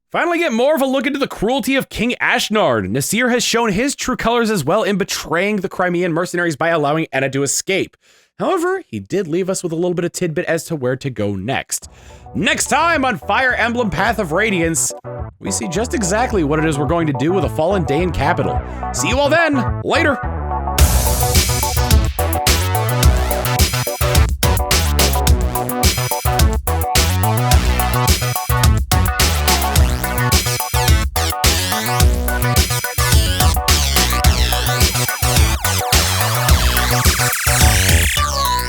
Finally get more of a look into the cruelty of King Ashnard. Nasir has shown his true colors as well in betraying the Crimean mercenaries by allowing Enna to escape. However, he did leave us with a little bit of tidbit as to where to go next. Next time on Fire Emblem Path of Radiance, we see just exactly what it is we're going to do with a fallen Daein capital. See you all then. Later.